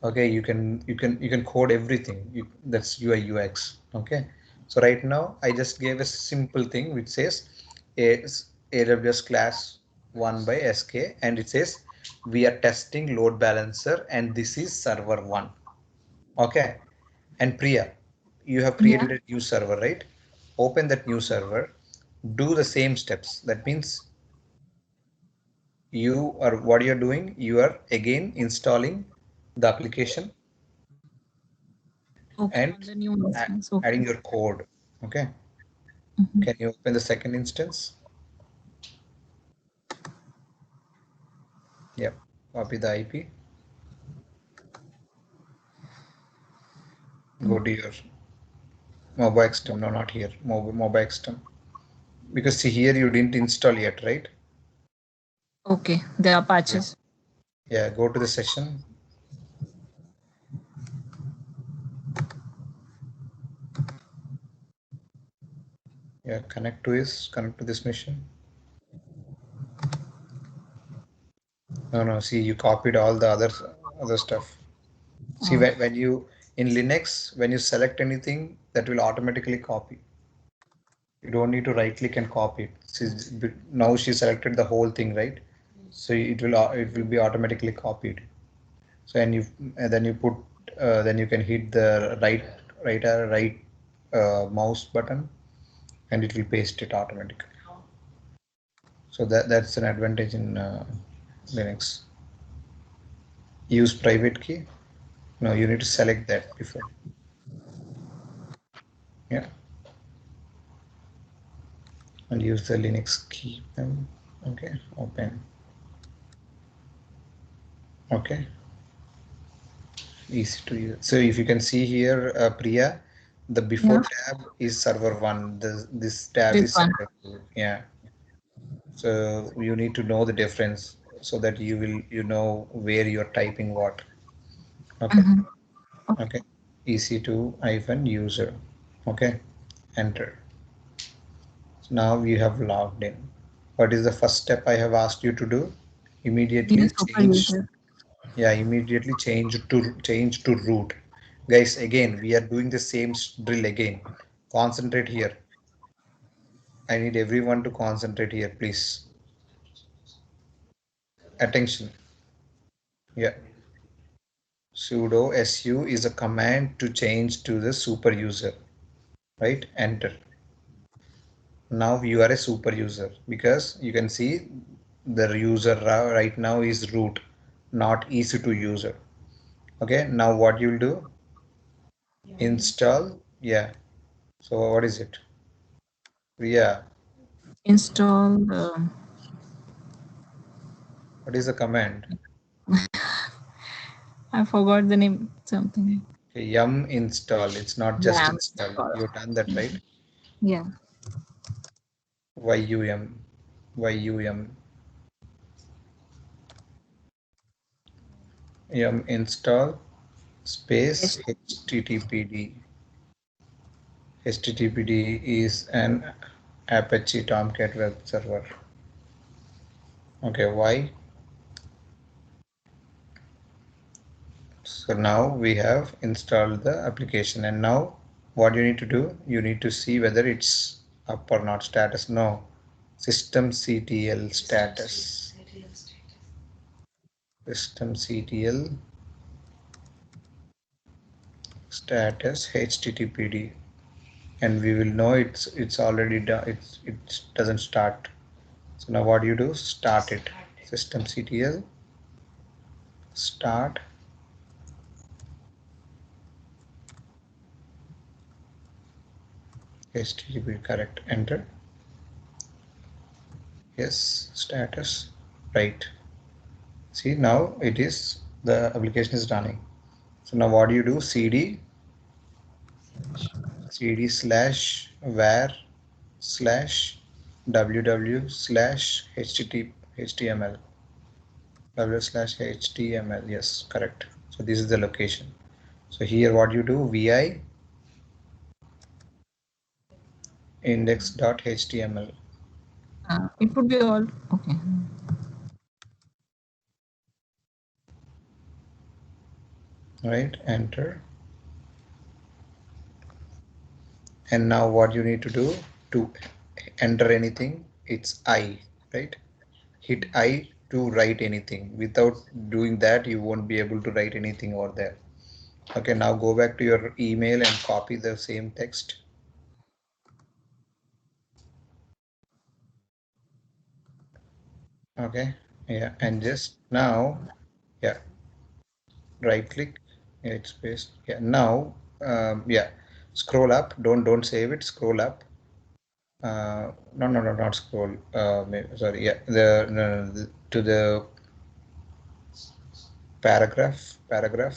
okay, you can code everything. That's UI UX. Okay, so right now I just gave a simple thing which says AWS class 1 by SK, and it says we are testing load balancer and this is server 1. Okay, and Priya, you have Yeah. created a new server, right? Open that new server, do the same steps. That means you are what you're doing, you are again installing the application. Okay, and on the new instance. Okay. adding your code. Okay. Mhm. Can you open the second instance? Yep. Copy the IP. Go to your mobile XTM. No, not here. Mobile XTM. Because see here you didn't install yet, right? Okay, there are patches. Yeah. Go to the session. Yeah. Connect to this machine. No, no. See, you copied all the other stuff. See, Oh, when you in Linux, when you select anything, that will automatically copy. You don't need to right click and copy it. Now she selected the whole thing, right? So it will be automatically copied. So and then you put then you can hit the right mouse button and it will paste it automatically. So that's an advantage in Linux. Use private key. No, you need to select that before. Yeah, and use the Linux key. Okay, open. Okay, easy to use. So if you can see here, Priya, the before yeah, tab is server one. This tab this is one. server two. Yeah. So you need to know the difference so that you know where you're typing what. Okay. Mhm. Okay. EC2-user. Okay. Enter. So now you have logged in. What is the first step I have asked you to do? Be a Immediately super change. user. Yeah, immediately change to root. Guys, again, we are doing the same drill again. Concentrate here. I need everyone to concentrate here, please. Attention. Yeah. Sudo su is a command to change to the super user, right? Enter. Now you are a super user because you can see the user right now is root, not EC2 user. Okay, now what you'll do? Install. Yeah. So what is it? Yeah. Install. What is the command? I forgot the name. Something. Okay, yum install. It's not just Yeah. install. You've done that, right? Yeah. Yum. Yum. Yum install space Yes. httpd. HTTPD is an Apache Tomcat web server. Okay, why? So now we have installed the application, and now what you need to do, you need to see whether it's up or not. Status, no. Systemctl status. Systemctl status HTTPD, and we will know it's already done. It doesn't start. So now what do you do? Start it. Systemctl start HTTP, correct. Enter. Yes, status. Right. See, now the application is running. So now what do you do? cd slash var slash www slash html w slash html. Yes, correct. So this is the location. So here what you do? Vi index.html. It would be all. Okay. Right, enter. And now what you need to do to enter anything, it's I, right? Hit I to write anything. Without doing that, you won't be able to write anything over there. Okay, now go back to your email and copy the same text. Okay, yeah, and just now, yeah, right click, yeah, it's paste. Yeah, now Yeah, scroll up. Don't save it. Scroll up. No, not scroll. Sorry. Yeah, to the paragraph. Okay.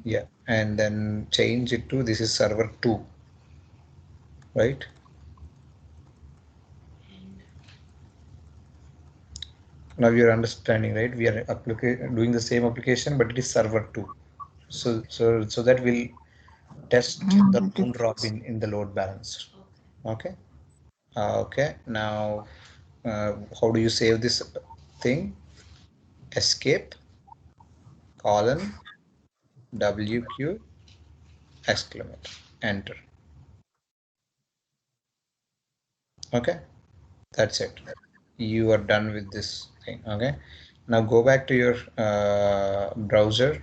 Yeah, and then change it to this is server 2, right? Now you're understanding, right? We are doing the same application, but it is server 2. So that will test the round robin in the load balancer. Okay. Okay. Now, how do you save this thing? Escape, colon, WQ, exclamation, enter. Okay. That's it. You are done with this thing. Okay. Now go back to your browser.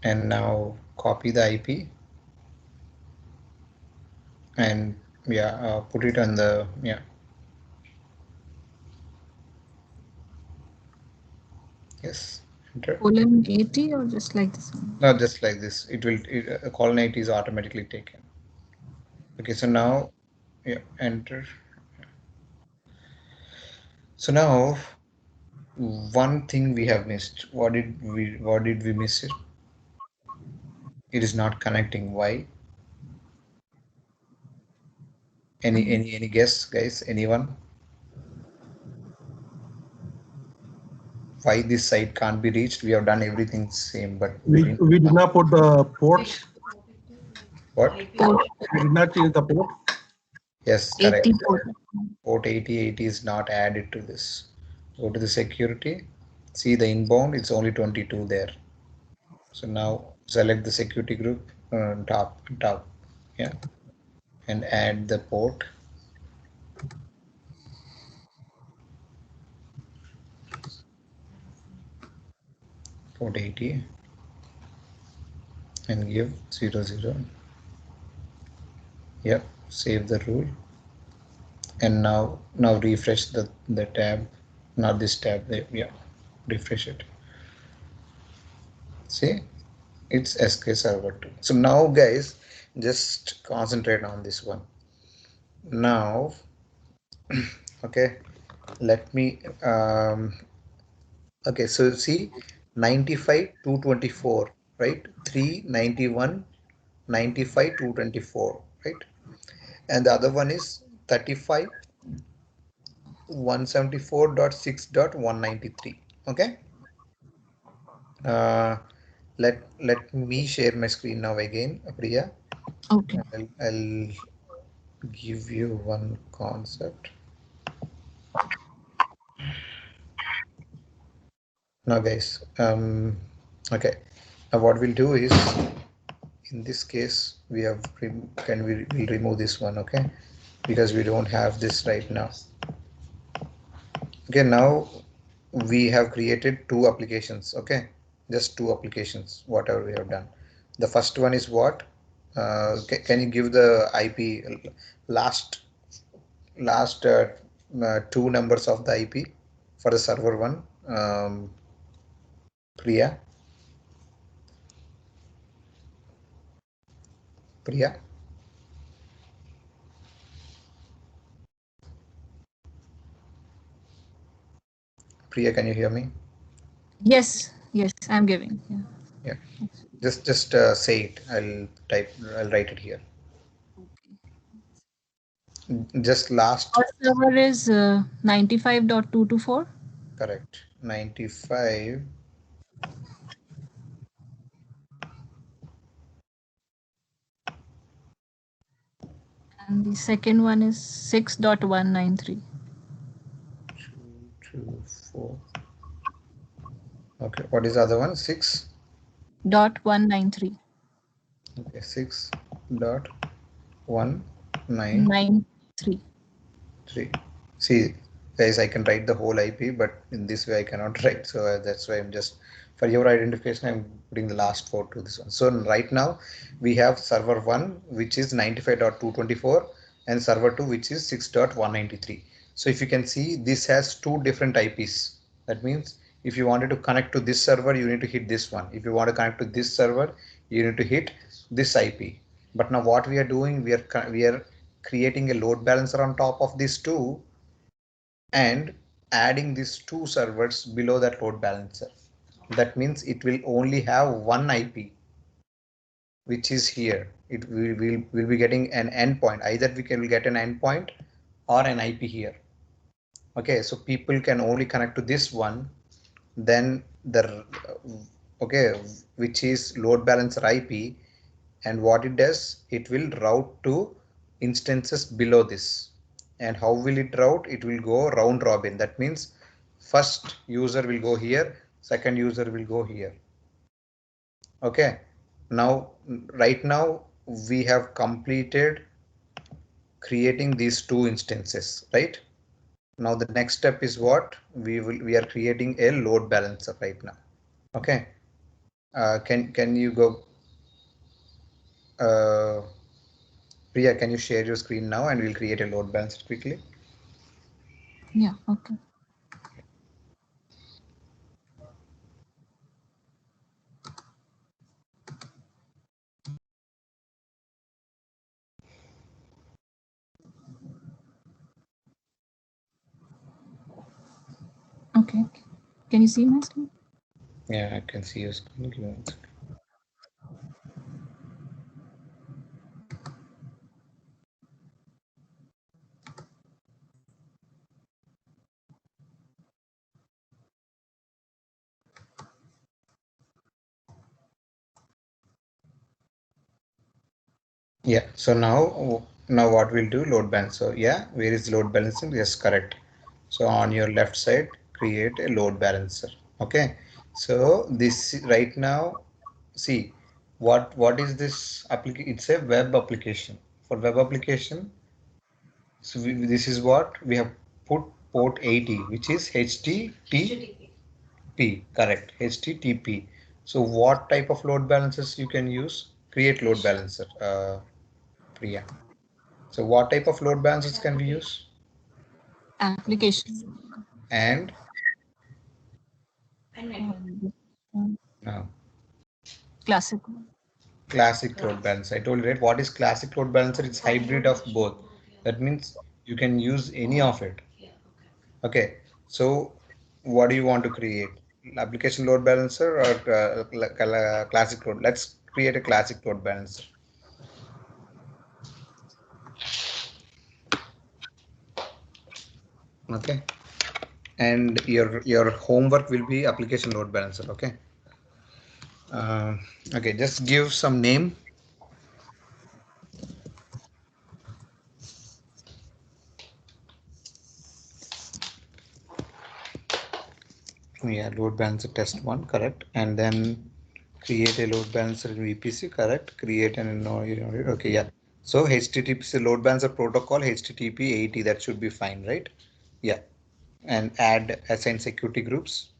And now copy the IP and put it on the yes, enter. Colon 80 or just like this one? No, just like this. Colon 80 is automatically taken. Okay, so now enter. So now one thing we have missed. What did we miss it? It is not connecting. Why? Any guess, guys? Anyone? Why this site can't be reached? We have done everything same, but We did not put the ports. what? We did not change the port. Yes, correct. 80 port. Port 8080 is not added to this. Go to the security. See the inbound, it's only 22 there. So now select the security group top, yeah, and add the port. Port 80 and give 00. Yep, save the rule. And now refresh the tab, not this tab. Yeah, refresh it. See, it's SK server 2. So now guys, just concentrate on this one. Now, okay, let me okay, so see 95 224, right? 391 95 224, right? And the other one is 35 174.6.193. Okay. Let me share my screen now again, Priya. Okay. I'll give you one concept. Now guys, okay, now what we'll do is, in this case, we'll remove this one, okay, because we don't have this right now. Okay, now we have created 2 applications, okay, just 2 applications, whatever we have done. The first one is what? Can you give the IP last 2 numbers of the IP for the server one, Priya? Priya? Priya, can you hear me? Yes, I'm giving. Yeah. Just say it. I'll write it here. Just last. Our server is 95.224. Correct. 95. And the second one is 6.193. 224. Okay. What is the other one? 6.193. Okay. 6.193. 93. See, guys, I can write the whole IP, but in this way I cannot write. So that's why I'm just, for your identification, I'm putting the last 4 to this one. So right now we have server 1, which is 95.224, and server 2 which is 6.193. So if you can see, this has two different IPs. That means if you wanted to connect to this server, you need to hit this one. If you want to connect to this server, you need to hit this IP. But now what we are doing, we are creating a load balancer on top of these two and adding these two servers below that load balancer. That means it will only have one IP, which is here. It will be getting an endpoint. Either we can get an endpoint or an IP here. Okay, so people can only connect to this one. Then the okay, which is load balancer IP, and what it does, it will route to instances below this. And how will it route? It will go round robin. That means first user will go here, second user will go here. Okay, now right now we have completed creating these two instances, right? Now the next step is what we are creating a load balancer right now. Okay, can you go, Priya, can you share your screen now and we'll create a load balancer quickly? Yeah, okay. Okay. Can you see my screen? Yeah, I can see your screen. Give me one second. Yeah, so now what we'll do, load balance. So yeah, where is load balancing? Yes, correct. So on your left side, create a load balancer. Okay, so this right now, see what is this application? It's a web application. For web application, so this is what we have put port 80, which is HTTP. Correct, HTTP. So what type of load balancers you can use? Create load balancer, Priya. So what type of load balancers can we use? Application. And no, Classic. classic load balancer. I told you, right? What is classic load balancer? It's hybrid of both. That means you can use any of it. Okay. So what do you want to create? Application load balancer or classic load? Let's create a classic load balancer. Okay. And your homework will be application load balancer. Okay. Okay. Just give some name. Yeah, load balancer test one, correct. And then create a load balancer in VPC, correct. Create an okay, yeah. So HTTP load balancer protocol HTTP 80, that should be fine, right? Yeah. And add assign security groups.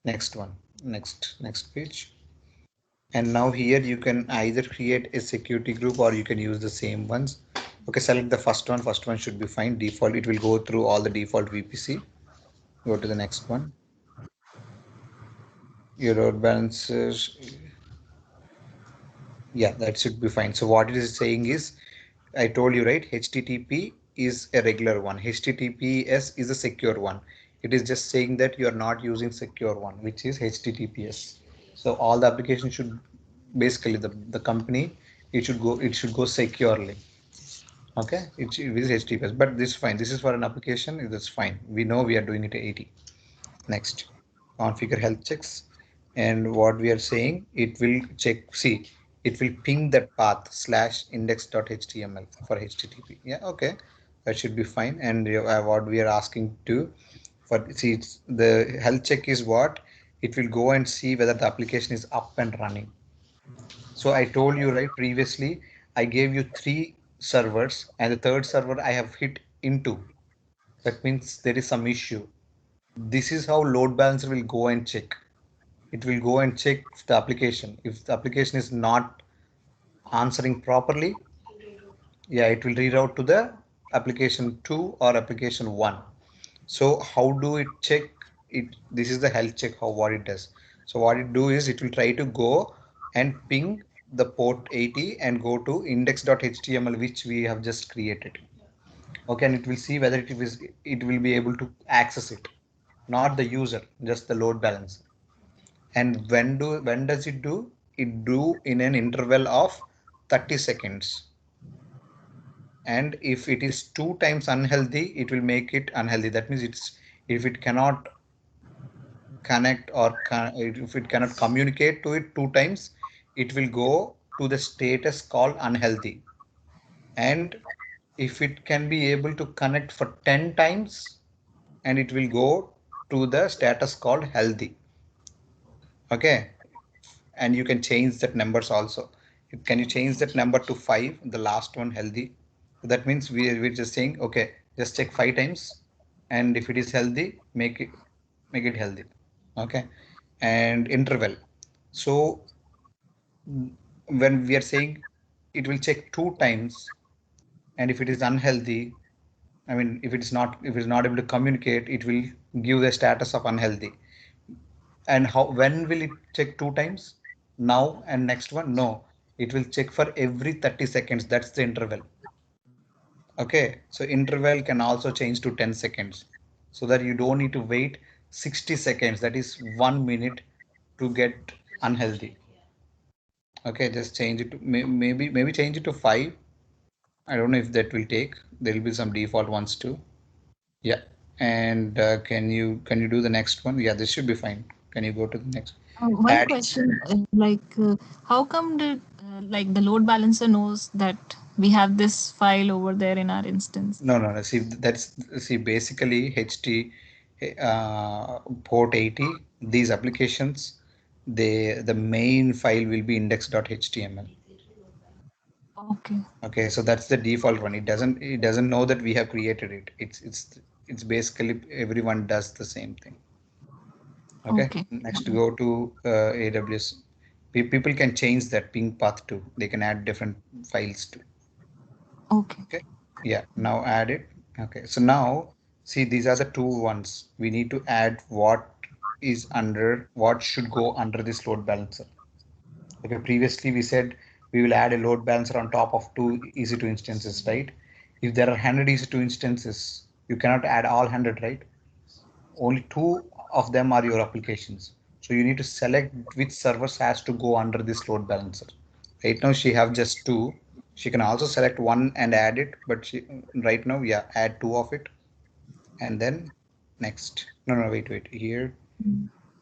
Next one, next page. And now here you can either create a security group or you can use the same ones. Okay, select the first one. First one should be fine. Default, it will go through all the default VPC. Go to the next one. Your load balancers, yeah, that should be fine. So what it is saying is, I told you, right, HTTP is a regular one, HTTPS is a secure one. It is just saying that you are not using secure one, which is HTTPS. So all the applications should basically the company, it should go securely. Okay, it is HTTPS, but this is fine. This is for an application, that's fine. We know we are doing it at 80. Next, configure health checks. And what we are saying, it will check, see, it will ping that path slash index.html for HTTP. Yeah, okay, that should be fine. And what we are asking to, for, see, the health check is what? It will go and see whether the application is up and running. So I told you, right, previously, I gave you 3 servers and the third server I have hit into. That means there is some issue. This is how load balancer will go and check. It will go and check the application. If the application is not answering properly, Yeah, it will reroute to the application 2 or application 1. So how do it check it? This is the health check, how what it does. So what it do is it will try to go and ping the port 80 and go to index.html which we have just created. Okay, and it will see whether it will be able to access it, not the user, just the load balancer. And when does it do? It do in an interval of 30 seconds. And if it is 2 times unhealthy, it will make it unhealthy. That means if it cannot connect or if it cannot communicate to it 2 times, it will go to the status called unhealthy. And if it can be able to connect for 10 times, and it will go to the status called healthy. Okay, and you can change that numbers also. Can you change that number to 5, the last one healthy? So that means we're just saying, okay, just check 5 times, and if it is healthy, make it healthy. Okay, and interval. So when we are saying it will check 2 times, and if it is unhealthy, I mean, if it's not able to communicate, it will give the status of unhealthy. And when will it check 2 times? Now and next one? No, it will check for every 30 seconds. That's the interval. Okay, so interval can also change to 10 seconds so that you don't need to wait 60 seconds. That is 1 minute to get unhealthy. Okay, just change it to maybe change it to 5. I don't know if that will take. There will be some default ones too. Yeah, and can you do the next one? Yeah, this should be fine. Can you go to the next? One Add. question, how come the load balancer knows that we have this file over there in our instance? No. See, basically port 80. These applications, the main file will be index.html. Okay. Okay, so that's the default one. It doesn't know that we have created it. It's basically everyone does the same thing. Okay. Okay. Next, go to AWS. People can change that ping path too. They can add different files too. Okay. Okay. Yeah. Now add it. Okay. So now see, these are the two ones. We need to add what should go under this load balancer. Okay. Previously we said we will add a load balancer on top of two EC2 instances, right? If there are 100 EC2 instances, you cannot add all 100, right? Only two of them are your applications. So you need to select which servers has to go under this load balancer. Right now she have just two. She can also select one and add it, but right now, yeah, add two of it. And then next. No, wait. Here,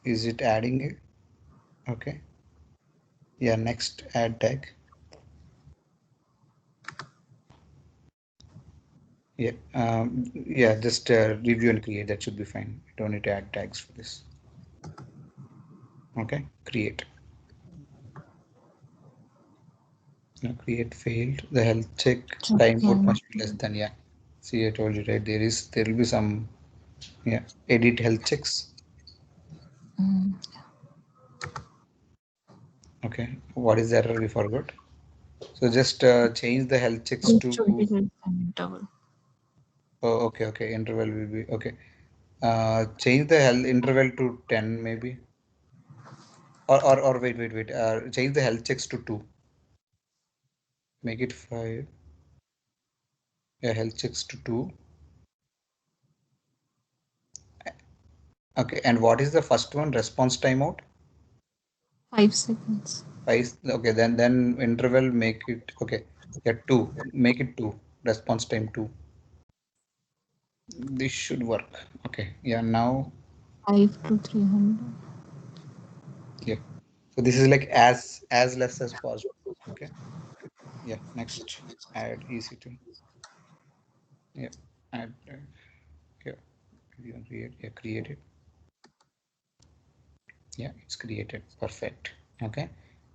is it adding it? Okay. Yeah, next add tag. Yeah, just review and create. That should be fine. You don't need to add tags for this. Okay, create. Now create failed. The health check time out must be less than, yeah. See, I told you, right? There will be some, yeah, edit health checks. Okay, what is the error we forgot? So just change the health checks It to, should be an interval. oh, okay, interval will be, okay. Change the health interval to 10 maybe. Or wait. Change the health checks to 2. Make it 5. Yeah, health checks to 2. Okay, and what is the first one? Response timeout? 5 seconds. 5. Okay, then interval make it, okay. Yeah, 2. Make it 2. Response time 2. This should work. Okay, yeah, now. 5 to 300. Yeah. So this is like as less as possible. Okay. Yeah. Next, add EC2. Yeah. Add. Yeah. You can create. Yeah. Create it. Yeah. It's created. Perfect. Okay.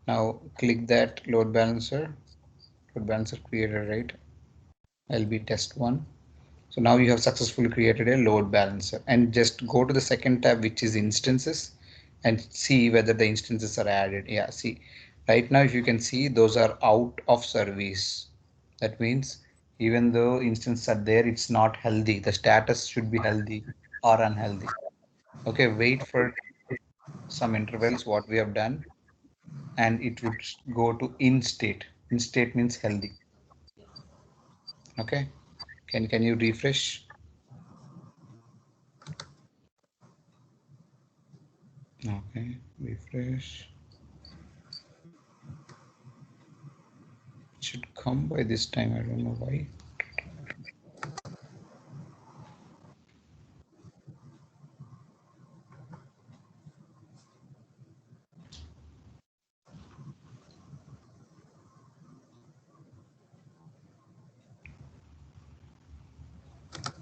Now click that load balancer. Load balancer created, right? LB test 1. So now you have successfully created a load balancer, and just go to the second tab, which is instances, and see whether the instances are added. Yeah, see, right now if you can see, those are out of service. That means Even though instances are there, it's not healthy. The status should be healthy or unhealthy. Okay, wait for some intervals, what we have done, and it would go to in state. In state means healthy. Okay, can you refresh? Okay, refresh. It should come by this time. I don't know why.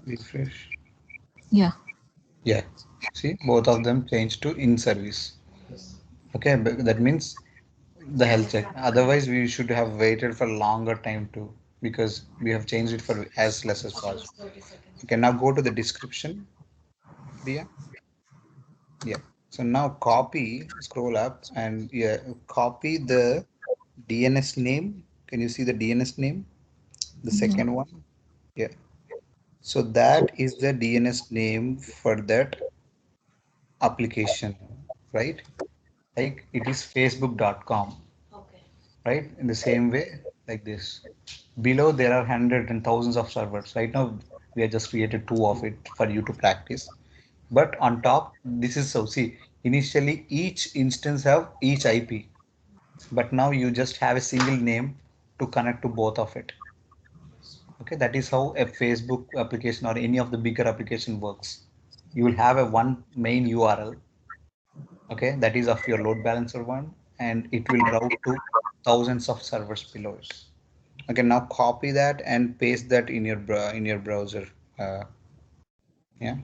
Refresh. Yeah. Yeah, see, both of them changed to in service. Okay, but that means the health check. Otherwise, we should have waited for longer time too, because we have changed it for as less as possible. Okay, now go to the description, Dia. Yeah. So now copy, scroll up, and yeah, copy the DNS name. Can you see the DNS name? The Yeah. second one. Yeah. So that is the DNS name for that application, right? Like it is facebook.com, right? In the same way, like this. Below there are hundreds and thousands of servers. Right now we have just created two of it for you to practice. But on top, this is so see, initially each instance have each IP, but now you just have a single name to connect to both of it. Okay, that is how a Facebook application or any of the bigger application works. You will have a one main URL, okay, that is of your load balancer one, and it will route to thousands of servers below it. Okay, now copy that and paste that in your browser. Uh, yeah,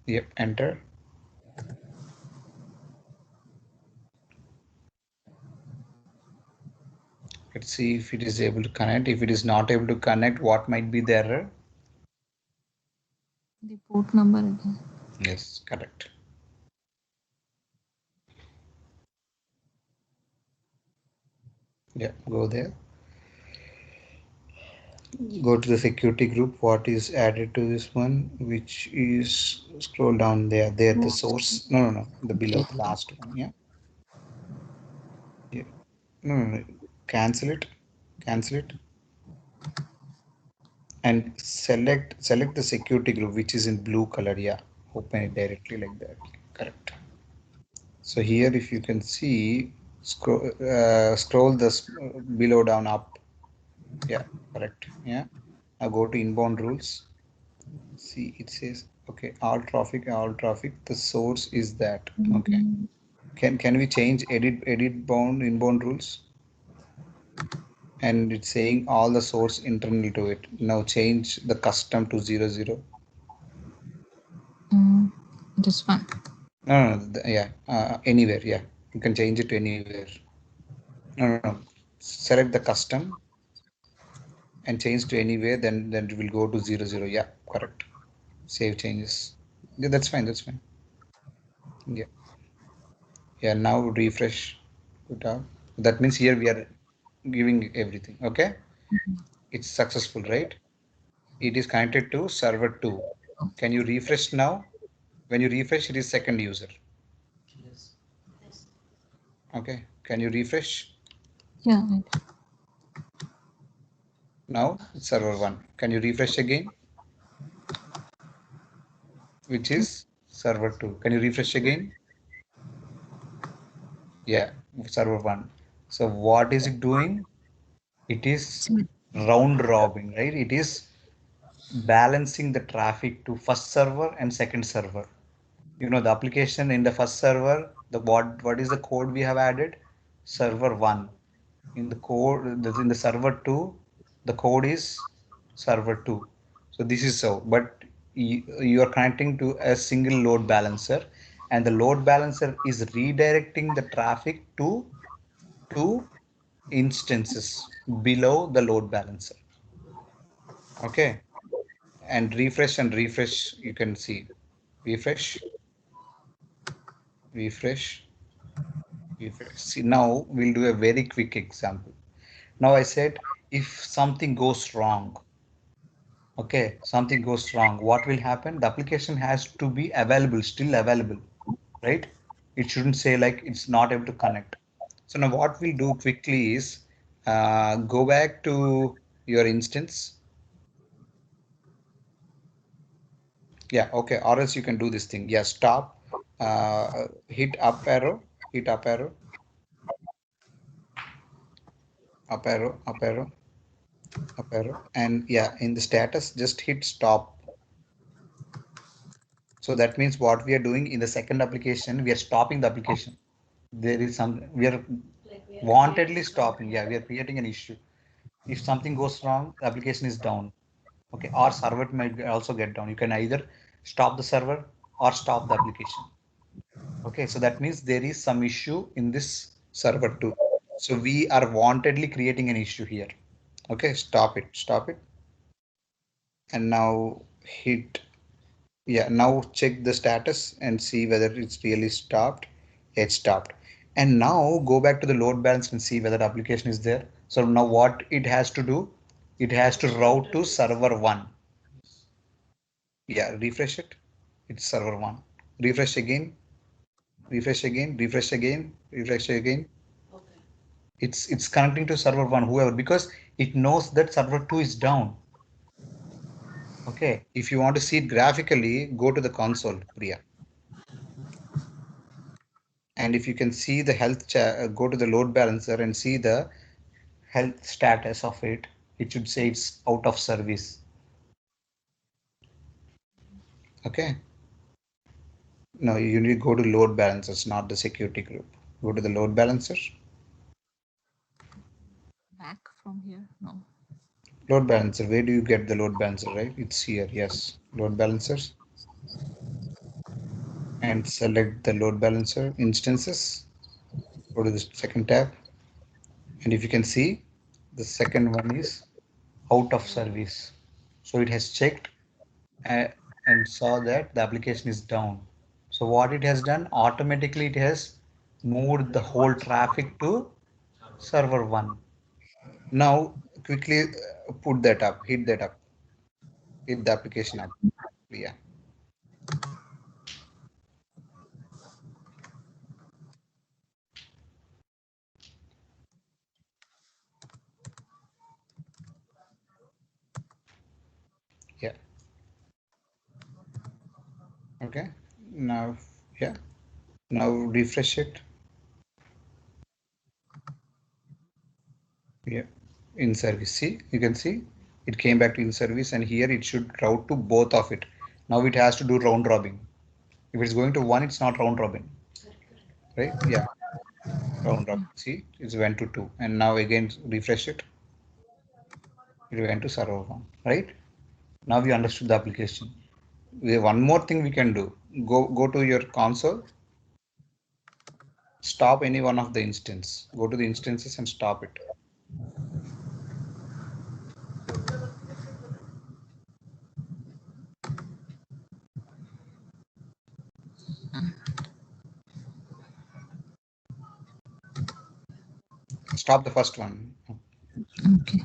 yep, enter. Let's see if it is able to connect. If it is not able to connect, what might be the error? The port number again. Yes, correct. Yeah, go there. Go to the security group. What is added to this one? Which is scroll down there. There, the source. No, no, no. The below, the last one. Yeah. Yeah. No, no, no. Cancel it. Cancel it. And select the security group, which is in blue color. Yeah. Open it directly like that. Correct. So here, if you can see, scroll this below down up. Yeah, correct. Yeah. Now go to inbound rules. See, it says, okay, all traffic. The source is that. Okay. Can we change edit bound inbound rules? And it's saying all the source internal to it. Now change the custom to 00. This one. No, no, yeah, anywhere. Yeah, you can change it to anywhere. No, no, no. Select the custom and change to anywhere. Then it will go to 00. Yeah, correct. Save changes. Yeah, that's fine. That's fine. Yeah. Yeah, now refresh. Good job. That means here we are giving everything. Okay. It's successful, right? It is connected to server 2. Can you refresh now? When you refresh, it is second user. Okay. Can you refresh? Yeah. Now it's server 1. Can you refresh again? Which is server 2. Can you refresh again? Yeah, server 1. So what is it doing? It is round robin, right? It is balancing the traffic to first server and second server. You know, the application in the first server, the what is the code we have added? Server 1. In the code, in the server 2, the code is server 2. So this is so, but you are connecting to a single load balancer, and the load balancer is redirecting the traffic to two instances below the load balancer. Okay, and refresh, you can see refresh, refresh. See, now we'll do a very quick example. Now I said if something goes wrong, okay, something goes wrong, what will happen? The application has to be available, still available, right? It shouldn't say like it's not able to connect. So now what we'll do quickly is go back to your instance. Yeah, okay, or else you can do this thing. Yeah, stop, hit up arrow, hit up arrow, up arrow, up arrow, up arrow, and yeah, in the status, just hit stop. So that means what we are doing in the second application, we are stopping the application. There is some, we are wantedly stopping. Yeah, we are creating an issue. If something goes wrong, the application is down. Okay, or server might also get down. You can either stop the server or stop the application. Okay, so that means there is some issue in this server too. So we are wantedly creating an issue here. Okay, stop it, stop it. And now hit, yeah, now check the status and see whether it's really stopped. It's stopped. And now go back to the load balance and see whether the application is there. So now what it has to do, it has to route to server one. Yeah, refresh it. It's server one. Refresh again, refresh again, refresh again, refresh again. It's connecting to server one, whoever, because it knows that server two is down. Okay, if you want to see it graphically, go to the console, Priya. And if you can see the health, go to the load balancer and see the health status of it. It should say it's out of service. Okay. No, you need to go to load balancers, not the security group. Go to the load balancer. Back from here? No. Load balancer. Where do you get the load balancer, right? It's here. Yes. Load balancers. And select the load balancer instances. Go to the second tab. And if you can see, the second one is out of service. So it has checked and saw that the application is down. So what it has done, automatically it has moved the whole traffic to server one. Now quickly put that up, hit that up, hit the application up. Yeah. Yeah. Okay. Now, yeah. Now refresh it. Yeah. In service. See, you can see it came back to in service, and here it should route to both of it. Now it has to do round robin. If it's going to one, it's not round robin, right? Yeah. Round up. See, it went to two, and now again refresh it. It went to server one, right? Now we understood the application. We have one more thing we can do. Go to your console. Stop any one of the instance. Go to the instances and stop it. Stop the first one. Okay.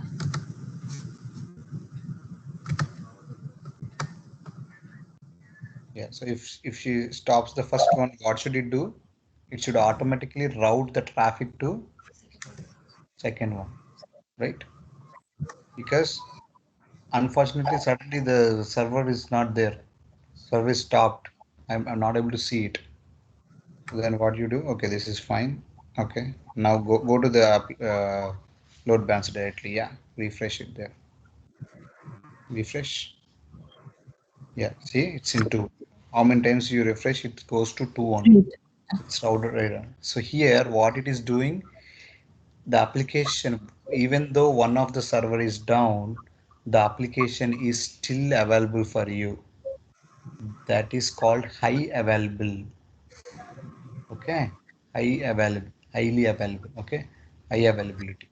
Yeah. So if she stops the first one, what should it do? It should automatically route the traffic to second one, right? Because unfortunately, suddenly the server is not there. Service stopped. I'm not able to see it. So then what you do? Okay, this is fine. Okay, now go to the load balance directly. Yeah, refresh it there. Refresh. Yeah, see, it's in two. How many times you refresh, it goes to two only. It's routed right on. So here, what it is doing, the application, even though one of the server is down, the application is still available for you. That is called high available. Okay, high available, highly available. Okay, high availability.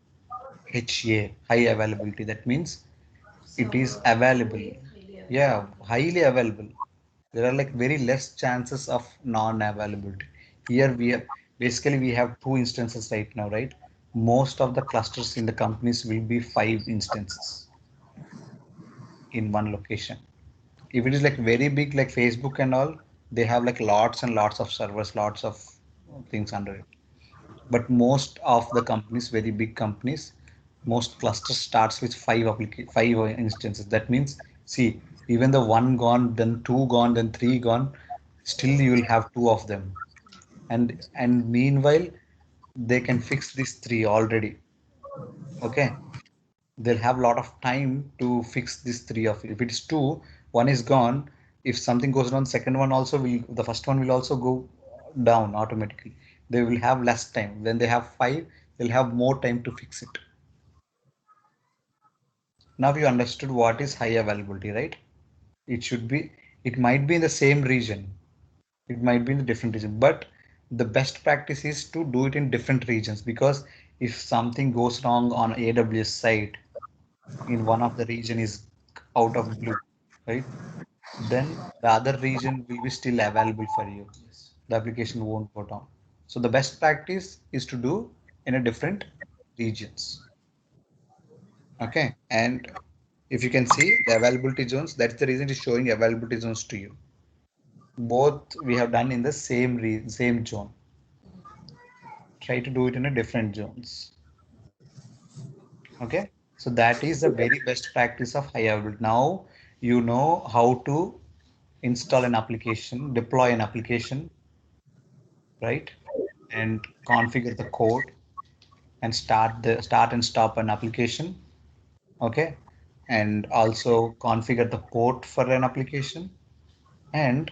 HA, high availability. That means it is available. Yeah, highly available. There are like very less chances of non-availability. Here we have basically we have 2 instances right now, right? Most of the clusters in the companies will be 5 instances in one location. If it is like very big, like Facebook and all, they have like lots and lots of servers, lots of things under it. But most of the companies, very big companies, most clusters starts with 5 instances. That means, see, even the one gone, then two gone, then three gone, still you will have two of them. And meanwhile, they can fix these three already. Okay, they'll have a lot of time to fix these three of it. If it is two, one is gone. If something goes wrong, second one also will, the first one will also go down automatically. They will have less time. When they have five, they'll have more time to fix it. Now you understood what is high availability, right? It should be, it might be in the same region. It might be in a different region, but the best practice is to do it in different regions, because if something goes wrong on AWS side, in one of the region is out of blue, right? Then the other region will be still available for you. The application won't go down. So the best practice is to do in a different regions. Okay. And if you can see the availability zones, that's the reason it's showing availability zones to you. Both we have done in the same zone. Try to do it in a different zones. Okay. So that is the very best practice of high availability. Now you know how to install an application, deploy an application, right? And configure the code and start and stop an application. Okay. And also configure the port for an application, and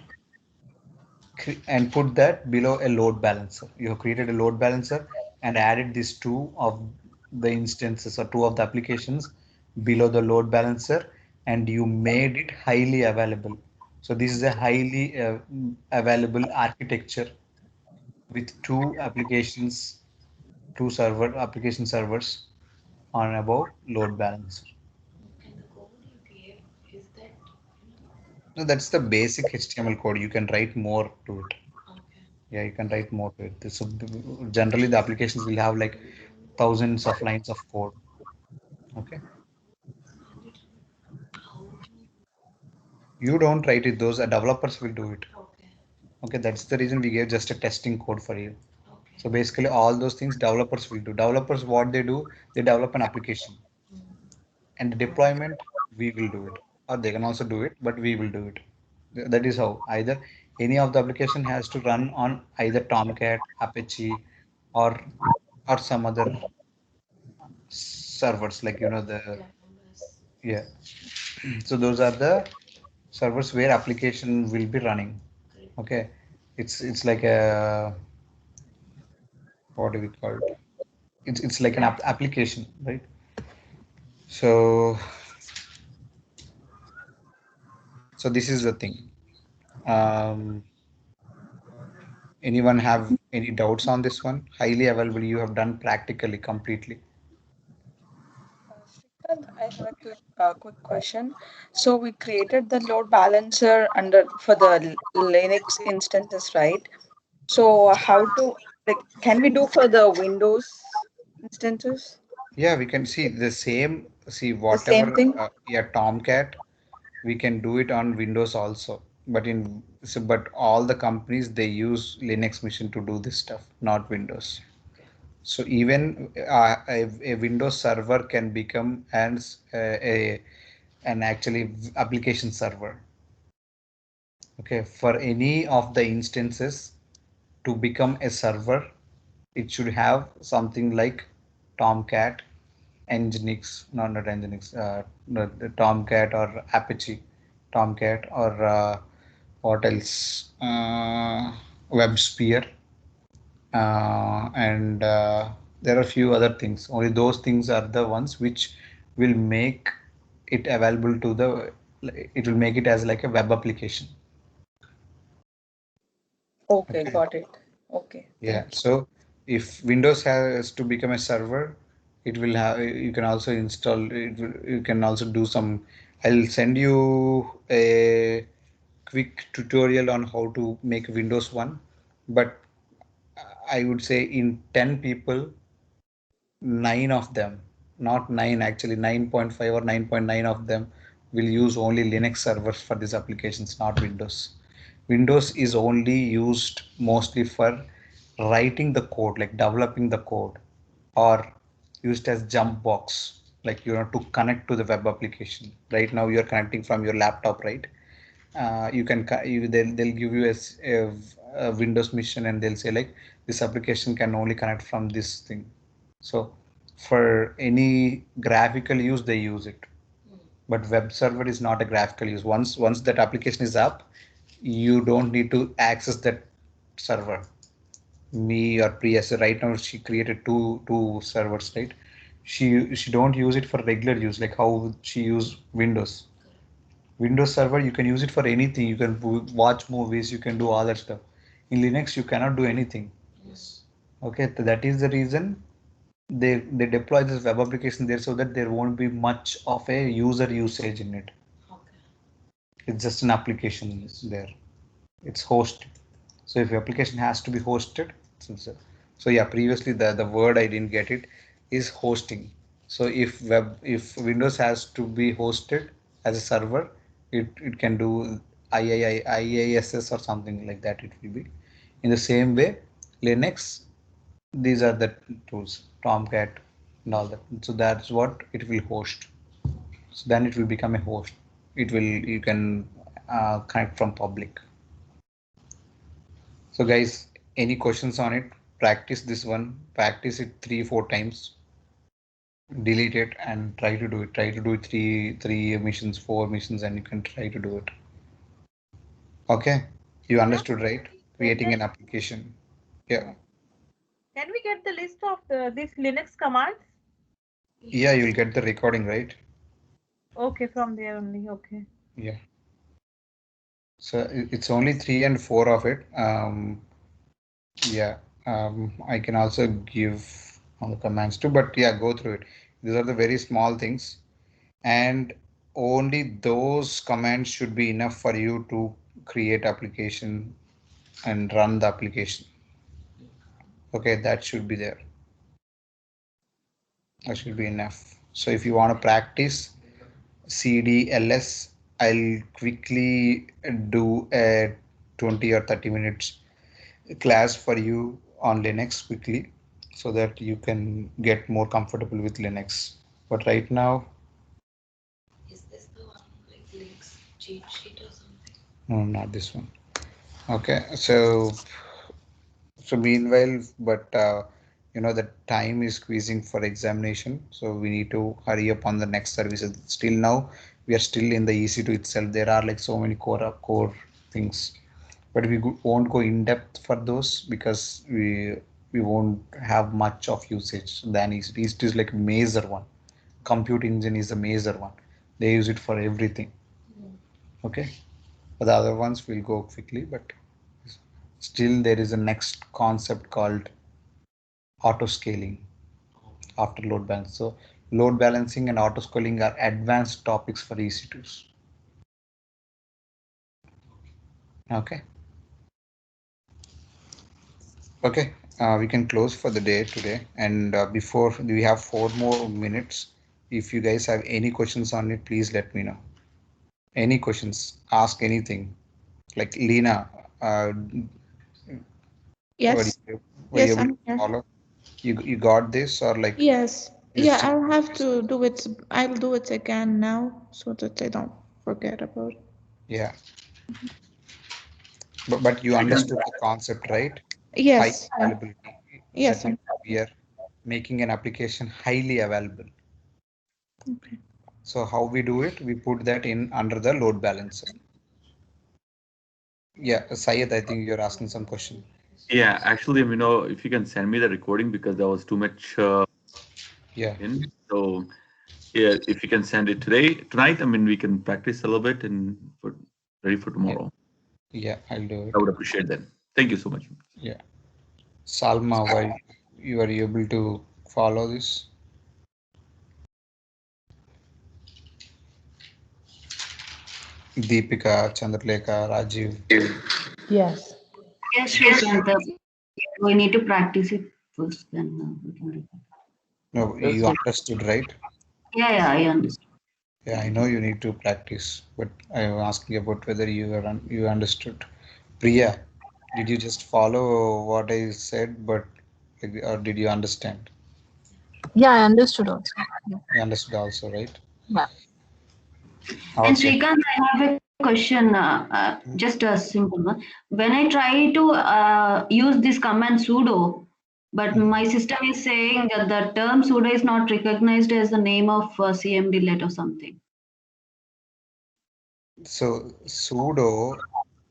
put that below a load balancer. You have created a load balancer and added these two of the instances or two of the applications below the load balancer, and you made it highly available. So this is a highly available architecture with two applications, application servers on above load balancer. No, that's the basic HTML code. You can write more to it. Yeah, you can write more to it. So generally the applications will have like thousands of lines of code. Okay. You don't write it, those developers will do it. Okay, that's the reason we gave just a testing code for you. So basically all those things developers will do. Developers, what they do, they develop an application, and the deployment we will do it, or they can also do it, but we will do it. That is how either any of the application has to run on either Tomcat, Apache, or some other servers, like the, yeah. So those are the servers where application will be running. Okay, it's like a, what do we call it? It's like an application, right? So this is the thing. Um, Anyone have any doubts on this one? Highly available, you have done practically completely. Srikanth, I have a quick question. So we created the load balancer under for the Linux instances, right? So how to, like, can we do for the Windows instances Yeah, we can see the same. See the same whatever. thing? Yeah, Tomcat. We can do it on Windows also. But all the companies, they use Linux machine to do this stuff, not Windows. So even a Windows server can become an actually application server. Okay, for any of the instances to become a server, it should have something like Tomcat, Nginx, no, not Nginx, no, the Tomcat or Apache, Tomcat or what else? WebSphere, and there are a few other things. Only those things are the ones which will make it available to the. It will make it as like a web application. Okay, Okay. got it. Okay, Yeah, thank you. so if Windows has to become a server, it will have, you can also install it, you can also do some, I'll send you a quick tutorial on how to make Windows one, but I would say in 10 people, 9 of them, not 9 actually, 9.5 or 9.9 of them will use only Linux servers for these applications, not Windows. Windows is only used mostly for writing the code, like developing the code, or used as jump box, like to connect to the web application. Right now you're connecting from your laptop, right? You can they'll give you a Windows mission, and they'll say like this application can only connect from this thing. So for any graphical use they use it, but web server is not a graphical use. Once that application is up, you don't need to access that server. Me or Priya, so right now she created two servers, right? She don't use it for regular use like how she use Windows server. You can use it for anything. You can watch movies, you can do all that stuff. In Linux you cannot do anything. Okay, that is the reason they deploy this web application there, so that there won't be much of a user usage in it. It's just an application there. It's hosted. So if your application has to be hosted, so yeah, previously the word I didn't get it is hosting. So if Windows has to be hosted as a server, it can do IISS or something like that. It will be in the same way. Linux, these are the tools, Tomcat and all that. So that's what it will host. So then it will become a host. You can connect from public. So guys, any questions on it? Practice this one, practice it 3-4 times, delete it and try to do it. Try to do it three missions, 4 missions, and you can try to do it. Okay, you understood, right? Creating an application. Yeah. Can we get the list of this Linux commands? Yeah, you'll get the recording, right? Okay, from there only. Okay. Yeah. So it's only 3 and 4 of it. Yeah. I can also give on the commands too, but yeah, go through it. These are the very small things, and only those commands should be enough for you to create application and run the application. Okay, that should be there. That should be enough. So if you want to practice CDLS, I'll quickly do a 20 or 30 minutes class for you on Linux quickly, so that you can get more comfortable with Linux. But right now, Is this the one like links cheat sheet or something? no, not this one. Okay, so meanwhile, but the time is squeezing for examination, so we need to hurry up on the next services. Still now, we are still in the EC2 itself. There are like so many core things, but we won't go in depth for those because we won't have much of usage than EC2. EC2 is like a major one. Compute engine is a major one. They use it for everything. Okay, but the other ones will go quickly, but still there is a next concept called auto scaling after load balance. So load balancing and auto scaling are advanced topics for EC2s. Okay. Okay. We can close for the day today. And before we have 4 more minutes, if you guys have any questions on it, please let me know. Any questions? Ask anything. Like Lena, Yes. were you Yes, able I'm to here. follow? You got this, or like Yes. you Yeah, still? I'll have to do it. I'll do it again now so that I don't forget about it. Yeah. But you understood the concept, right? High Yes. availability. Yes. That means we are making an application highly available. Okay. So how we do it? We put that in under the load balancer. Yeah, Syed, I think you're asking some question. Yeah, actually, if you can send me the recording because there was too much Yeah. in. So yeah, if you can send it tonight, we can practice a little bit and ready for tomorrow. Yeah, I'll do it. I would appreciate that. Thank you so much. Yeah. Salma, why you are able to follow this? Deepika, Chandralekha, Rajiv. Yes. Yes, Shrikant. We need to practice it first, then we can record. No, you understood, right? Yeah, I understand. Yeah, I know you need to practice, but I was asking about whether you understood. Priya, did you just follow what I said, or did you understand? Yeah, I understood also. Yeah. You understood also, right? Yeah. And Okay. Srikanth, I have a question, just a simple one. When I try to use this command sudo, but my system is saying that the term sudo is not recognized as the name of cmd or something. So sudo,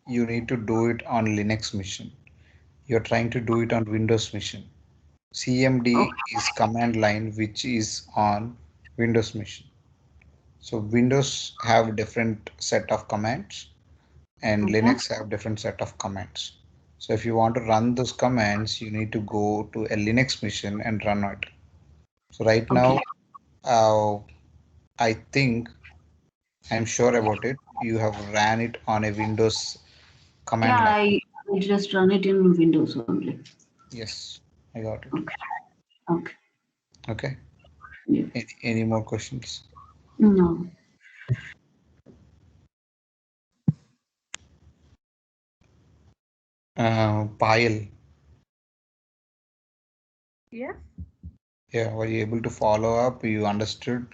you need to do it on Linux machine. You're trying to do it on Windows machine. CMD is command line which is on Windows machine. So Windows have different set of commands and Okay. Linux have different set of commands. So if you want to run those commands, you need to go to a Linux machine and run it. So right now, I think I'm sure about it. You have ran it on a Windows command Yeah, line. I just run it in Windows only. Yes, I got it. Okay. Okay. Yeah. Any more questions? No. Payal, Yes. yeah, were you able to follow up? You understood?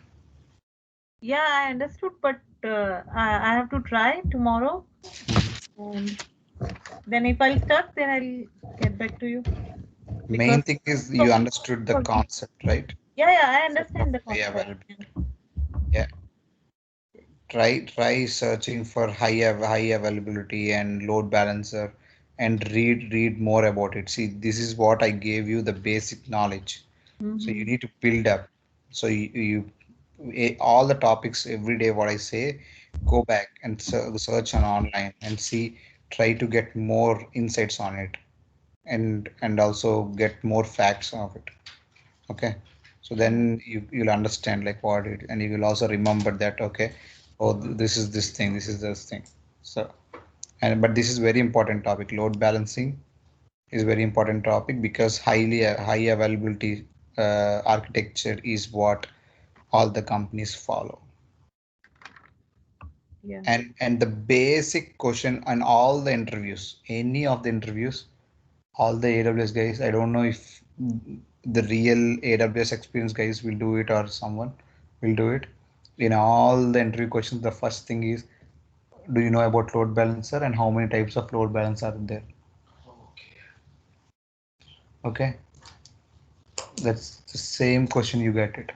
Yeah, I understood, but I have to try tomorrow. And then if I'll stuck, then I'll get back to you. Main Because thing is you understood the concept, right? yeah, I Set of understand the high concept. availability. Yeah. Try searching for high availability and load balancer and read more about it. See, this is what I gave you the basic knowledge. So you need to build up. So all the topics every day what I say, go back and search on online and see, try to get more insights on it and also get more facts of it. Okay, so then you'll understand like what it, and you will also remember that, okay, oh, this is this thing, this is this thing. So, and but this is very important topic. Load balancing is very important topic because high availability architecture is what all the companies follow. Yeah. And the basic question on all the interviews, any of the interviews, all the AWS guys, I don't know if the real AWS experience guys will do it or someone will do it. In all the interview questions, the first thing is, do you know about load balancer and how many types of load balancer are there? Okay, that's the same question you get it.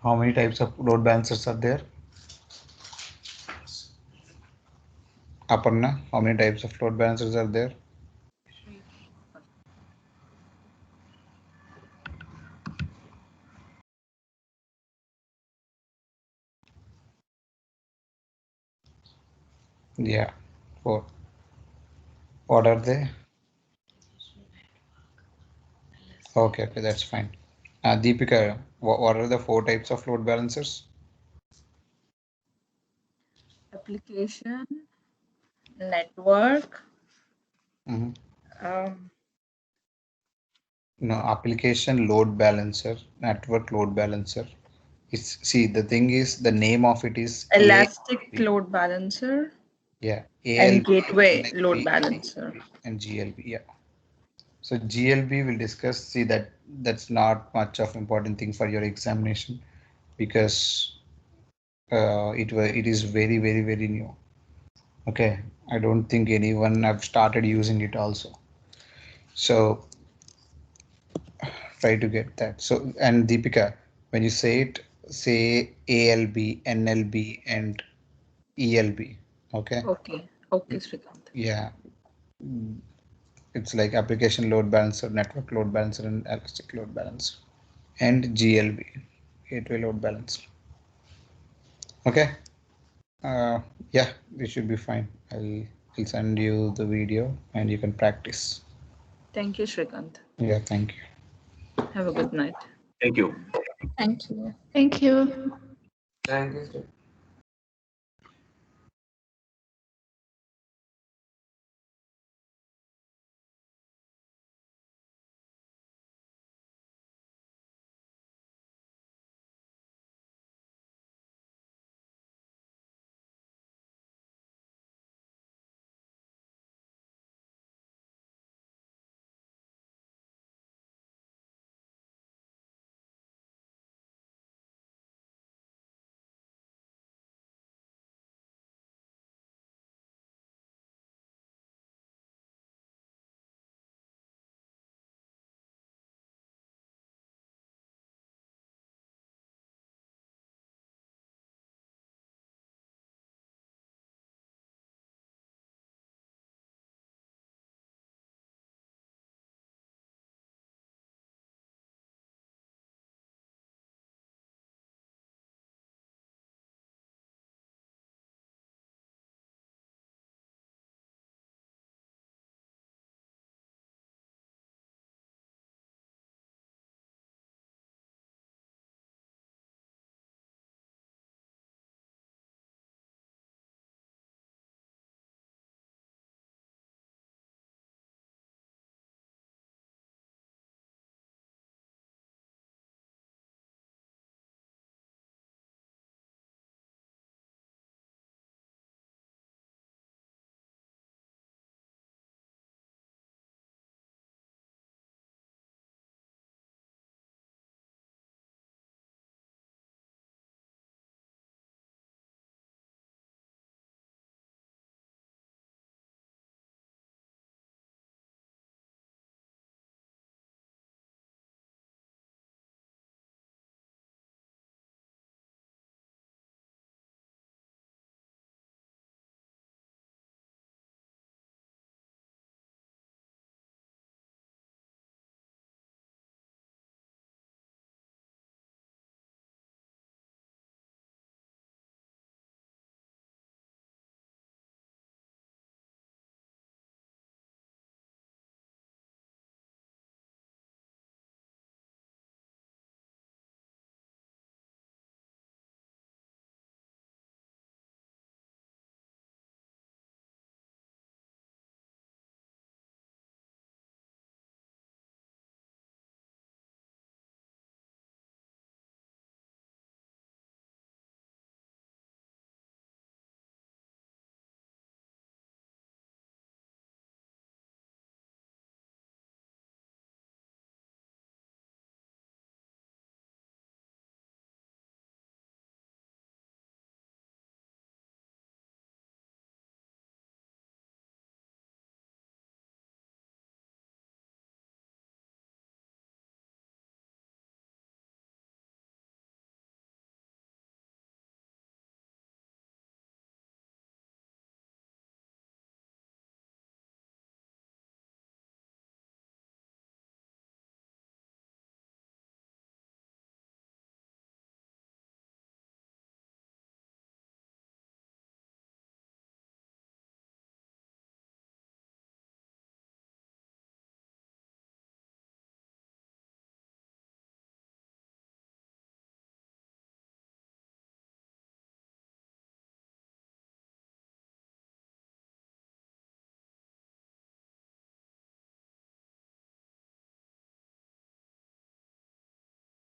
How many types of load balancers are there? Aparna, how many types of load balancers are there? Yeah, four. What are they? Okay, that's fine. Deepika, what are the four types of load balancers? Application, network, Mhm. um, No, application load balancer, network load balancer. It's, see, the thing is, the name of it is elastic ALB. load balancer, Yeah, and ALB, gateway load NLB, balancer. and GLB. Yeah. So GLB will discuss. See that that's not much of important thing for your examination because it is very new. Okay, I don't think anyone have started using it also. So try to get that. So, and Deepika, when you say it, say ALB, NLB, and ELB. Okay. Okay, Srikanth. Yeah. It's like application load balancer, network load balancer, and elastic load balancer, and GLB, gateway load balancer. Okay. Uh, yeah, this should be fine. I'll send you the video and you can practice. Thank you, Srikanth. Yeah, thank you. Have a good night. Thank you. Thank you. Thank you. Thank you.